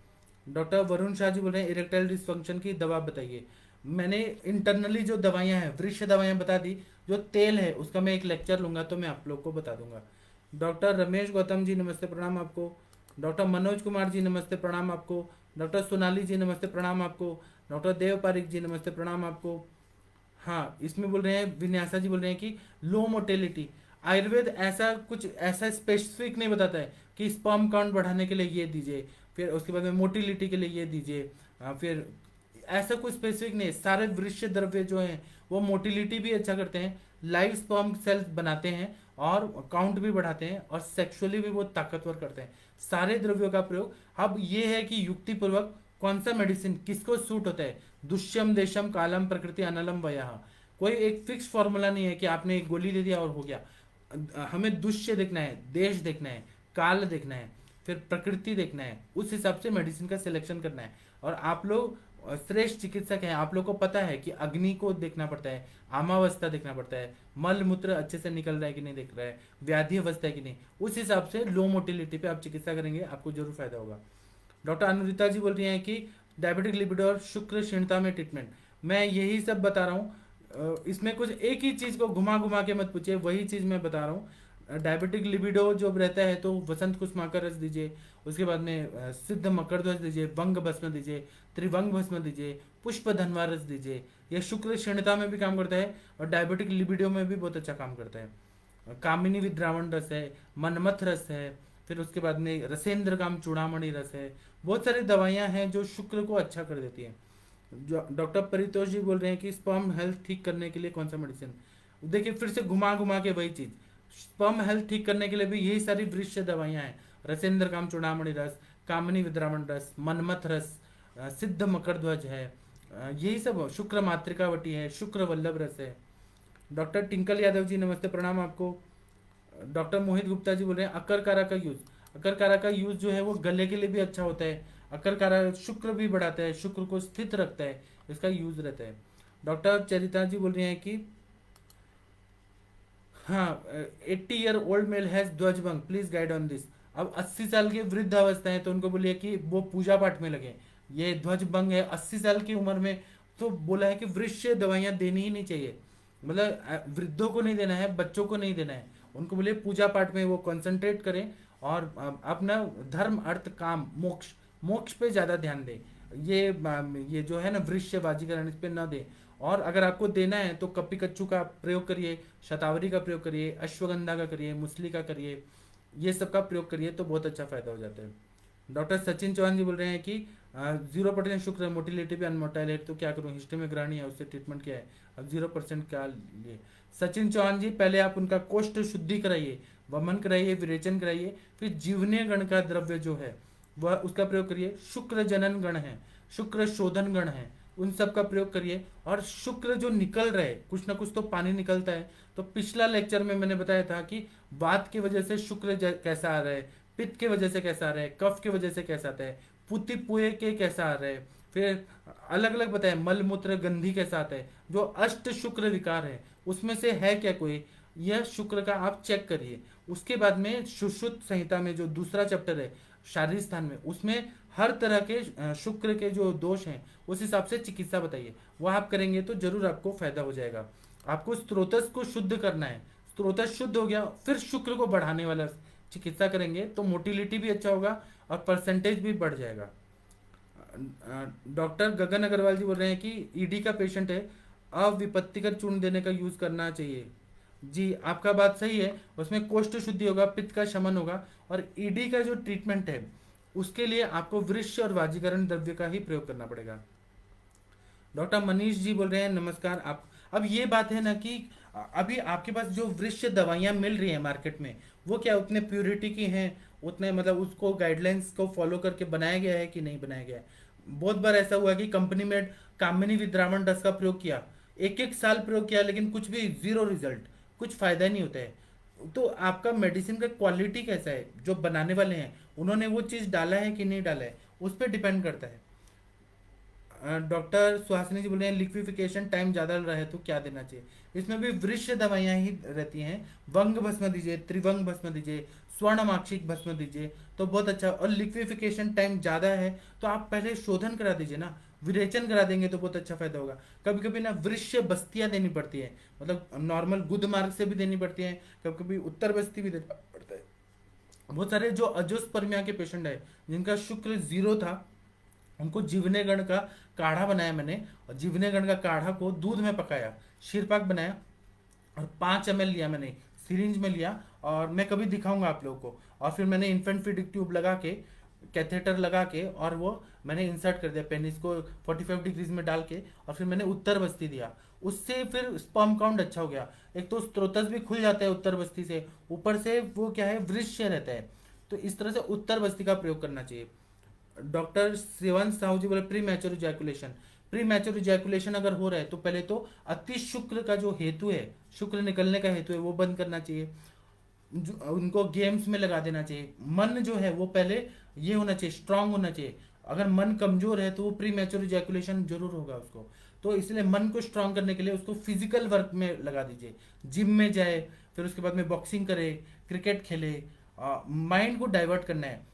डॉक्टर वरुण शाह जी बोल रहे हैं इरेक्टाइल डिसफंक्शन की दवा बताइए। मैंने इंटरनली जो दवाइयाँ हैं, वृक्ष दवाइयाँ बता दी। जो तेल है उसका मैं एक लेक्चर लूंगा तो मैं आप लोग को बता दूंगा। डॉक्टर रमेश गौतम जी नमस्ते प्रणाम आपको। डॉक्टर मनोज कुमार जी नमस्ते प्रणाम आपको। डॉक्टर सोनाली जी नमस्ते प्रणाम आपको। डॉक्टर देव पारिक जी नमस्ते प्रणाम आपको। हाँ, इसमें बोल रहे हैं विन्यासा जी बोल रहे हैं कि लो मोटेलिटी, आयुर्वेद ऐसा कुछ ऐसा स्पेसिफिक नहीं बताता है कि स्पर्म काउंट बढ़ाने के लिए ये दीजिए, फिर उसके बाद में मोटिलिटी के लिए ये दीजिए, फिर ऐसा कोई स्पेसिफिक नहीं है, सारे वृक्ष द्रव्य जो हैं वो मोटिलिटी भी अच्छा करते हैं, लाइव स्पर्म सेल्स बनाते हैं और काउंट भी बढ़ाते हैं और सेक्सुअली भी बहुत ताकतवर करते हैं सारे द्रव्यों का प्रयोग। अब ये है कि युक्ति पूर्वक कौन सा मेडिसिन किसको सूट होता है। दुष्यम देशम कालम प्रकृति अनलम वयः, कोई एक फिक्स फॉर्मूला नहीं है कि आपने एक गोली दे दिया और हो गया। हमें दुष्य देखना है, देश देखना है, काल देखना है, फिर प्रकृति देखना है, उस हिसाब से मेडिसिन का सिलेक्शन करना है। और आप लोग श्रेष्ठ चिकित्सक हैं, आप लोग को पता है कि अग्नि को देखना पड़ता है, आमावस्था देखना पड़ता है, मल मूत्र अच्छे से निकल रहा है कि नहीं देख रहा है, व्याधि अवस्था है कि नहीं, उस हिसाब से लो मोटिलिटी पे आप चिकित्सा करेंगे, आपको जरूर फायदा होगा। डॉक्टर अनुरिता जी बोल रही हैं कि डायबिटिक लिपिडो और शुक्र क्षीणता में ट्रीटमेंट। मैं यही सब बता रहा हूँ, इसमें कुछ एक ही चीज को घुमा घुमा के मत पूछिए, वही चीज मैं बता रहा हूँ। डायबिटिक लिबिडो जो रहता है तो वसंत कुसुमा का रस दीजिए, उसके बाद में सिद्ध मकरध्वज दीजिए, वंग भस्म दीजिए, त्रिवंग भस्म दीजिए, पुष्प धनवा रस दीजिए। यह शुक्र क्षीणता में भी काम करता है और डायबिटिक लिबिडो में भी बहुत अच्छा काम करता है। कामिनी विद्रावण रस है, मनमथ रस है, फिर उसके बाद में रसेंद्र काम चूड़ामणि रस है। बहुत सारी दवाइयां हैं जो शुक्र को अच्छा कर देती हैं। जो डॉक्टर परितोष जी बोल रहे हैं कि स्पर्म हेल्थ ठीक करने के लिए कौन सा मेडिसिन। देखिए फिर से घुमा घुमा के वही चीज, स्पर्म हेल्थ ठीक करने के लिए भी यही सारी वृक्ष दवाइयां हैं। रसेंद्र काम चूड़ामणि रस, कामिनी विद्रावण रस, मनमथ रस, सिद्ध मकरध्वज है, यही सब, शुक्र मातृकावटी है, शुक्र वल्लभ रस है। डॉक्टर टिंकल यादव जी नमस्ते, प्रणाम आपको। डॉक्टर मोहित गुप्ता जी बोल रहे हैं अकरकारा का यूज, अकरकारा का यूज जो है वो गले के लिए भी अच्छा होता है। अकरकारा शुक्र भी बढ़ाता है, शुक्र को स्थित रखता है, इसका यूज रहता है। डॉक्टर चरिता जी बोल रहे हैं कि हाँ, 80 ईयर ओल्ड मेल हैज ध्वजभंग, प्लीज गाइड ऑन दिस। अब 80 साल के वृद्ध अवस्था है तो उनको बोलिए कि वो पूजा पाठ में लगे, ये ध्वजभंग है 80 साल की उम्र में। तो बोला है कि वृक्ष दवाइयां देनी ही नहीं चाहिए, मतलब वृद्धों को नहीं देना है, बच्चों को नहीं देना है, उनको बोलिए पूजा पाठ में वो कंसंट्रेट करें और अपना धर्म अर्थ काम मोक्ष, मोक्ष पे ज्यादा ध्यान दें। ये जो है ना वृक्ष वाजीकरण, इस पे ना दें। और अगर आपको देना है तो कपी कच्चू का प्रयोग करिए, शतावरी का प्रयोग करिए, अश्वगंधा का करिए, मुसली का करिए, ये सब का प्रयोग करिए तो बहुत अच्छा फायदा हो जाता है। डॉक्टर सचिन चौहान जी बोल रहे हैं कि 0% शुक्र मोटिलिटी भी अनमोटाइल है तो क्या करूं, हिस्ट्री में ग्रहणी है, उससे ट्रीटमेंट क्या है। अब 0% क्या लिए। सचिन चौहान जी पहले आप उनका कोष्ठ शुद्धि कराइए, वमन कराइए, विरेचन कराइए, फिर जीवनीय गण का द्रव्य जो है वह उसका प्रयोग करिए। शुक्र जनन गण है, शुक्र शोधन गण है, उन सब का प्रयोग करिए। और शुक्र जो निकल रहे, कुछ ना कुछ तो पानी निकलता है। तो पिछला लेक्चर में मैंने बताया था कि वात की वजह से शुक्र कैसा आ रहा है, पित्त के वजह से कैसा आ रहा है, कफ की वजह से कैसा आता है, पुति पुए के कैसा आ रहा है, फिर अलग अलग बताया मल मूत्र गंधी कैसा आता है। जो अष्ट शुक्र विकार है उसमें से है क्या कोई, यह शुक्र का आप चेक करिए। उसके बाद में सुश्रुत संहिता में जो दूसरा चैप्टर है शारीरिक स्थान में, उसमें हर तरह के शुक्र के जो दोष हैं उस हिसाब से चिकित्सा बताइए, वह आप करेंगे तो जरूर आपको फायदा हो जाएगा। आपको स्त्रोतस को शुद्ध करना है, स्त्रोतस शुद्ध हो गया फिर शुक्र को बढ़ाने वाला चिकित्सा करेंगे तो मोटिलिटी भी अच्छा होगा और परसेंटेज भी बढ़ जाएगा। डॉक्टर गगन अग्रवाल जी बोल रहे हैं कि ईडी का पेशेंट है, अविपत्तिकर चूर्ण देने का यूज करना चाहिए। जी आपका बात सही है, उसमें कोष्ठ शुद्धि होगा, पित्त का शमन होगा। और ईडी का जो ट्रीटमेंट है उसके लिए आपको वृक्ष और वाजीकरण द्रव्य का ही प्रयोग करना पड़ेगा। डॉक्टर मनीष जी बोल रहे हैं नमस्कार आप। अब ये बात है ना कि अभी आपके पास जो वृक्ष दवाइयां मिल रही हैं मार्केट में वो क्या उतने प्योरिटी की हैं, उतने मतलब उसको गाइडलाइंस को फॉलो करके बनाया गया है कि नहीं बनाया गया है। बहुत बार ऐसा हुआ कि कंपनी में कामिनी विद्रावण रस का प्रयोग किया, एक एक साल प्रयोग किया लेकिन कुछ भी जीरो रिजल्ट, कुछ फायदा नहीं होता है। तो आपका मेडिसिन का क्वालिटी कैसा है, जो बनाने वाले हैं उन्होंने वो चीज़ डाला है कि नहीं डाला है, उस पर डिपेंड करता है। डॉक्टर सुहासिनी जी बोल रहे हैं लिक्विफिकेशन टाइम ज़्यादा लग रहा है तो क्या देना चाहिए। इसमें भी वृक्ष दवाइयाँ ही रहती हैं, वंग भस्म दीजिए, त्रिवंग भस्म दीजिए, स्वर्ण माक्षिक भस्म दीजिए तो बहुत अच्छा। और लिक्विफिकेशन टाइम ज़्यादा है तो आप पहले शोधन करा दीजिए ना, विरेचन करा देंगे तो बहुत अच्छा फायदा होगा। कभी कभी ना वृक्ष बस्तियाँ देनी पड़ती है, मतलब नॉर्मल गुद मार्ग से भी देनी पड़ती है, कभी कभी उत्तर बस्ती भी देना पड़ता है। बहुत सारे जो अजोस्पर्मिया के पेशेंट है जिनका शुक्र जीरो था उनको जीवने गण का काढ़ा बनाया मैंने, और जीवने गण का काढ़ा को दूध में पकाया, शीरपाक बनाया और 5 ml लिया मैंने, सिरिंज में लिया, और मैं कभी दिखाऊंगा आप लोगों को। और फिर मैंने इन्फेंट फीडिंग ट्यूब लगा के कैथेटर लगा के और वो मैंने इंसर्ट कर दिया पेनिस को 45 डिग्रीज में डाल के, और फिर मैंने उत्तर बस्ती दिया। उससे फिर स्पर्म काउंट अच्छा हो गया। एक तो स्त्रोतस भी खुल जाता है उत्तर बस्ती से, ऊपर से वो क्या है वृश्य रहता है। तो इस तरह से उत्तर बस्ती का प्रयोग करना चाहिए। डॉक्टर शिवंश साहू जी बोले pre mature ejaculation. Pre mature ejaculation अगर हो रहा है तो पहले तो अति शुक्र का जो हेतु है, शुक्र निकलने का हेतु है, वो बंद करना चाहिए। उनको गेम्स में लगा देना चाहिए। मन जो है वो पहले ये होना चाहिए, स्ट्रांग होना चाहिए। अगर मन कमजोर है तो वो प्री मैच्योर इजैकुलेशन जरूर होगा उसको। तो इसलिए मन को स्ट्रांग करने के लिए उसको फिजिकल वर्क में लगा दीजिए, जिम में जाए, फिर उसके बाद में बॉक्सिंग करे, क्रिकेट खेले, माइंड को डाइवर्ट करना है।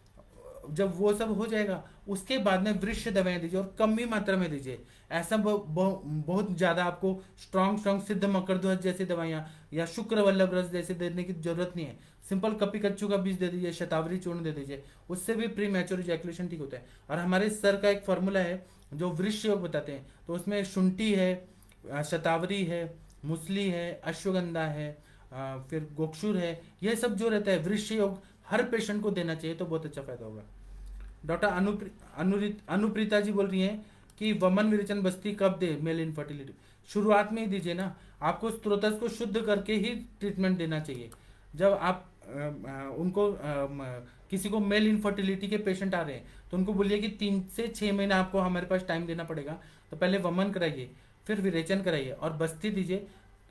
जब वो सब हो जाएगा उसके बाद में वृक्ष दवाएं दीजिए, और कम भी मात्रा में दीजिए। ऐसा बहुत ज्यादा आपको स्ट्रांग स्ट्रांग सिद्ध मकरध्वज जैसी दवाइयाँ या शुक्र वल्लभ रस जैसे देने की जरूरत नहीं है। सिंपल कपी कच्चू का बीज दे दीजिए, शतावरी चूर्ण दे दीजिए, उससे भी प्री मैच्योर इजैकुलेशन ठीक होता है। और हमारे सर का एक फॉर्मूला है जो वृक्ष योग बताते हैं, तो उसमें शुंठी है, शतावरी है, मुसली है, अश्वगंधा है, फिर गोक्षुर है, यह सब जो रहता है वृक्ष योग हर पेशेंट को देना चाहिए, तो बहुत अच्छा फायदा होगा। डॉक्टर अनुप्रीता जी बोल रही हैं कि वमन विरेचन बस्ती कब दे मेल इनफर्टिलिटी। शुरुआत में ही दीजिए ना, आपको स्त्रोतस को शुद्ध करके ही ट्रीटमेंट देना चाहिए। जब आप उनको किसी को मेल इनफर्टिलिटी के पेशेंट आ रहे हैं तो उनको बोलिए कि 3 से 6 महीने आपको हमारे पास टाइम देना पड़ेगा। तो पहले वमन कराइए, फिर विरेचन कराइए और बस्ती दीजिए,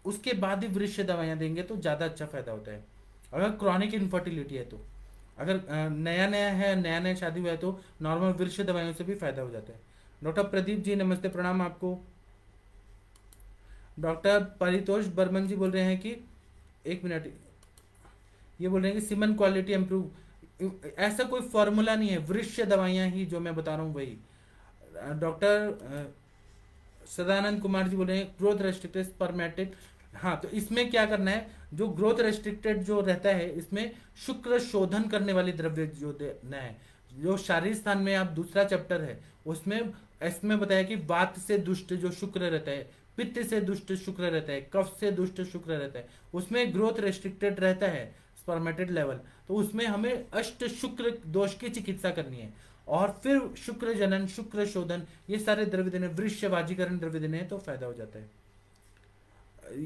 उसके बाद ही वृक्ष दवाइयाँ देंगे तो ज़्यादा अच्छा फायदा होता है। अगर क्रॉनिक इनफर्टिलिटी है तो, अगर नया नया है, नया नया शादी हुआ है, तो नॉर्मल वृक्ष दवाइयों से भी फायदा हो जाता है। डॉक्टर प्रदीप जी नमस्ते, प्रणाम आपको। डॉक्टर परितोष बर्मन जी बोल रहे हैं कि 1 मिनट, ये बोल रहे हैं कि सीमन क्वालिटी इंप्रूव, ऐसा कोई फॉर्मूला नहीं है, वृक्ष दवाइयाँ ही जो मैं बता रहा हूँ वही। डॉक्टर सदानंद कुमार जी बोल रहे हैं ग्रोथ रेस्ट्रिक्टेड स्पर्मेटिड। हाँ, तो इसमें क्या करना है, जो ग्रोथ रेस्ट्रिक्टेड जो रहता है इसमें शुक्र शोधन करने वाली द्रव्य जो देना है। जो शारीरिक स्थान में आप दूसरा चैप्टर है उसमें इसमें बताया कि वात से दुष्ट जो शुक्र रहता है, पित्त से दुष्ट शुक्र रहता है, कफ से दुष्ट शुक्र रहता है, उसमें ग्रोथ रेस्ट्रिक्टेड रहता है स्पर्मेटेड लेवल। तो उसमें हमें अष्ट शुक्र दोष की चिकित्सा करनी है, और फिर शुक्र जनन, शुक्र शोधन, ये सारे द्रव्य देने, वृक्ष वाजीकरण द्रव्य देने हैं, तो फायदा हो जाता है।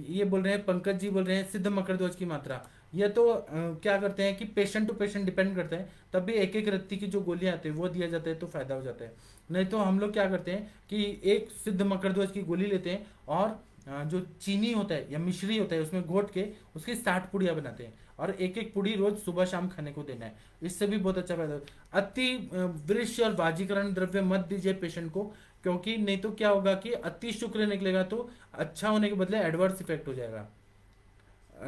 ये बोल रहे हैं पंकज जी बोल रहे हैं सिद्ध मकरध्वज की मात्रा, ये तो क्या करते हैं कि पेशेंट टू पेशेंट डिपेंड करता है। तब भी एक एक रत्ती की जो गोलियां आती है वो दिया जाता है तो फायदा हो जाता है। नहीं तो हम लोग क्या करते हैं कि एक सिद्ध मकरध्वज की गोली लेते हैं और जो चीनी होता है या मिश्री होता है उसमें घोट के उसकी 60 पुड़िया बनाते हैं, और एक एक पुड़ी रोज सुबह शाम खाने को देना है। इससे भी बहुत अच्छा फायदा होता है। अति वृक्ष और वाजीकरण द्रव्य मत दीजिए पेशेंट को, क्योंकि नहीं तो क्या होगा कि अति शुक्र निकलेगा तो अच्छा होने के बदले एडवर्स इफेक्ट हो जाएगा।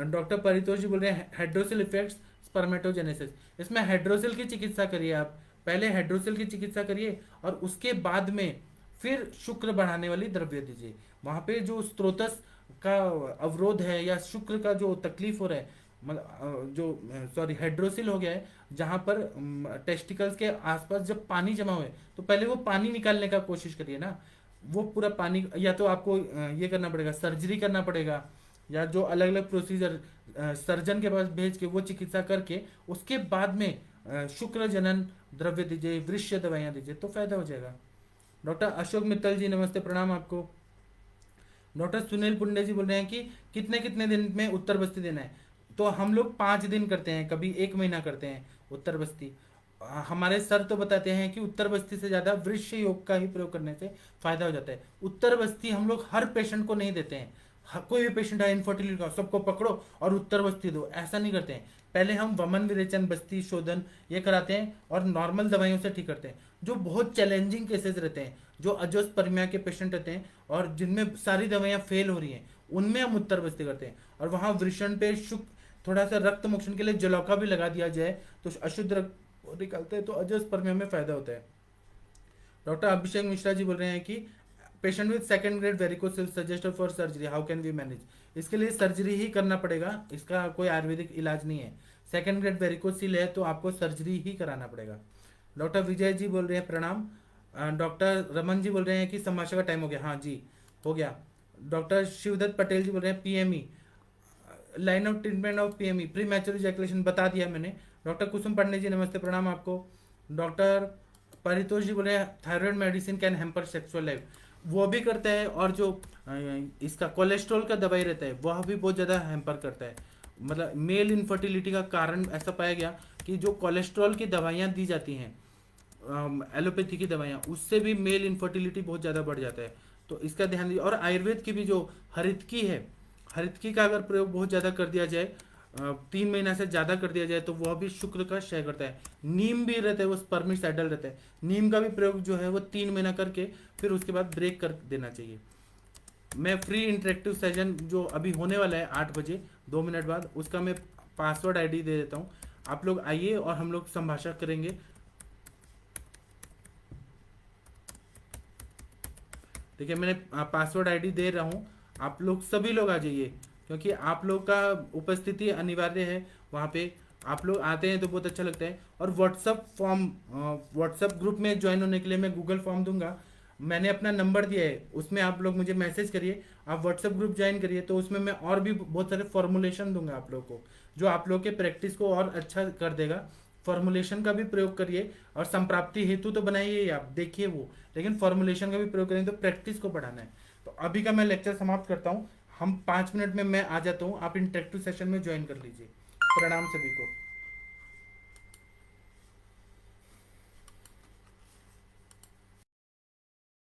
डॉक्टर परितोष जी बोल रहे हैं हाइड्रोसिल इफेक्ट्स स्पर्मेटोजेनेसिस, इसमें हाइड्रोसिल की चिकित्सा करिए आप, पहले हाइड्रोसिल की चिकित्सा करिए और उसके बाद में फिर शुक्र बढ़ाने वाली द्रव्य दीजिए। वहां पे जो स्त्रोतस का अवरोध है या शुक्र का जो तकलीफ हो रहा है, जो सॉरी हाइड्रोसिल हो गया है, जहां पर टेस्टिकल्स के आसपास जब पानी जमा हुआ है तो पहले वो पानी निकालने का कोशिश करिए ना। वो पूरा पानी, या तो आपको ये करना पड़ेगा, सर्जरी करना पड़ेगा, या जो अलग अलग प्रोसीजर सर्जन के पास भेज के वो चिकित्सा करके उसके बाद में शुक्र जनन द्रव्य दीजिए, वृक्ष दवाइयाँ दीजिए, तो फायदा हो जाएगा। डॉक्टर अशोक मित्तल जी नमस्ते, प्रणाम आपको। डॉक्टर सुनील पुंडे जी बोल रहे हैं कि कितने कितने दिन में उत्तर बस्ती देना है। तो हम लोग 5 दिन करते हैं, कभी 1 महीना करते हैं उत्तर बस्ती। हमारे सर तो बताते हैं कि उत्तर बस्ती से ज्यादा वृक्ष योग का ही प्रयोग करने से फायदा हो जाता है। उत्तर बस्ती हम लोग हर पेशेंट को नहीं देते हैं, कोई भी पेशेंट है इनफर्टिलिटी का सबको पकड़ो और उत्तर बस्ती दो, ऐसा नहीं करते हैं। पहले हम वमन विरेचन, बस्ती शोधन ये कराते हैं और नॉर्मल दवाइयों से ठीक करते हैं। जो बहुत चैलेंजिंग केसेस रहते हैं, जो अजोस्पर्मिया के पेशेंट रहते हैं और जिनमें सारी दवाइयाँ फेल हो रही हैं, उनमें हम उत्तर बस्ती करते हैं। और वहाँ वृषण पे थोड़ा सा रक्त मोक्षण के लिए जलौका भी लगा दिया जाए तो अशुद्ध रक्त निकलते हैं, तो अजोस्पर्मिया में फायदा होता है। डॉक्टर अभिषेक मिश्रा जी बोल रहे हैं कि patient with second grade varicocele suggested for surgery, how can we manage. इसके लिए सर्जरी ही करना पड़ेगा, इसका कोई आयुर्वेदिक इलाज नहीं है। सेकंड ग्रेड वेरिकोसिल है तो आपको सर्जरी ही कराना पड़ेगा। डॉक्टर विजय जी बोल रहे हैं प्रणाम। डॉक्टर रमन जी बोल रहे हैं कि समाशा का टाइम हो गया, हाँ जी हो गया। डॉक्टर शिवदत्त पटेल जी बोल रहे हैं PME, line of treatment of PME pre mature ejaculation बता दिया मैंने। डॉक्टर कुसुम पांडे जी नमस्ते, प्रणाम आपको। डॉक्टर परितोष जी बोले thyroid medicine can hamper sexual life, वो भी करता है। और जो इसका कोलेस्ट्रॉल का दवाई रहता है वह भी बहुत ज़्यादा हैम्पर करता है। मतलब मेल इनफर्टिलिटी का कारण ऐसा पाया गया कि जो कोलेस्ट्रॉल की दवाइयाँ दी जाती हैं, एलोपैथी की दवाइयाँ, उससे भी मेल इनफर्टिलिटी बहुत ज़्यादा बढ़ जाता है। तो इसका ध्यान दीजिए। और आयुर्वेद की भी जो हरितकी है, हरितकी का अगर प्रयोग बहुत ज़्यादा कर दिया जाए, 3 महीना से ज़्यादा कर दिया जाए, तो वह भी शुक्र का क्षय करता है। नीम भी रहता है, वो स्पर्मिसाइडल रहता है, नीम का भी प्रयोग जो है वो 3 महीना करके फिर उसके बाद ब्रेक कर देना चाहिए। मैं फ्री इंटरेक्टिव सेशन जो अभी होने वाला है 8 बजे 2 मिनट बाद, उसका मैं पासवर्ड आईडी दे देता हूँ। आप लोग आइए और हम लोग संभाषण करेंगे। देखिए मैंने पासवर्ड आईडी दे रहा हूँ, आप लोग सभी लोग आ जाइए, क्योंकि आप लोग का उपस्थिति अनिवार्य है वहाँ पे। आप लोग आते हैं तो बहुत अच्छा लगता है। और व्हाट्सअप फॉर्म, व्हाट्सअप ग्रुप में ज्वाइन होने के लिए मैं गूगल फॉर्म दूंगा, मैंने अपना नंबर दिया है, उसमें आप लोग मुझे मैसेज करिए, आप व्हाट्सएप ग्रुप ज्वाइन करिए। तो उसमें मैं और भी बहुत सारे फॉर्मुलेशन दूंगा आप लोग को, जो आप लोग के प्रैक्टिस को और अच्छा कर देगा। फॉर्मुलेशन का भी प्रयोग करिए, और संप्राप्ति हेतु तो बनाइए ही आप, देखिए वो, लेकिन फॉर्मुलेशन का भी प्रयोग करेंगे तो प्रैक्टिस को बढ़ाना है। तो अभी का मैं लेक्चर समाप्त करता हूँ, हम 5 मिनट में मैं आ जाता हूँ, आप इंटरेक्टिव सेशन में ज्वाइन कर लीजिए। प्रणाम सभी को।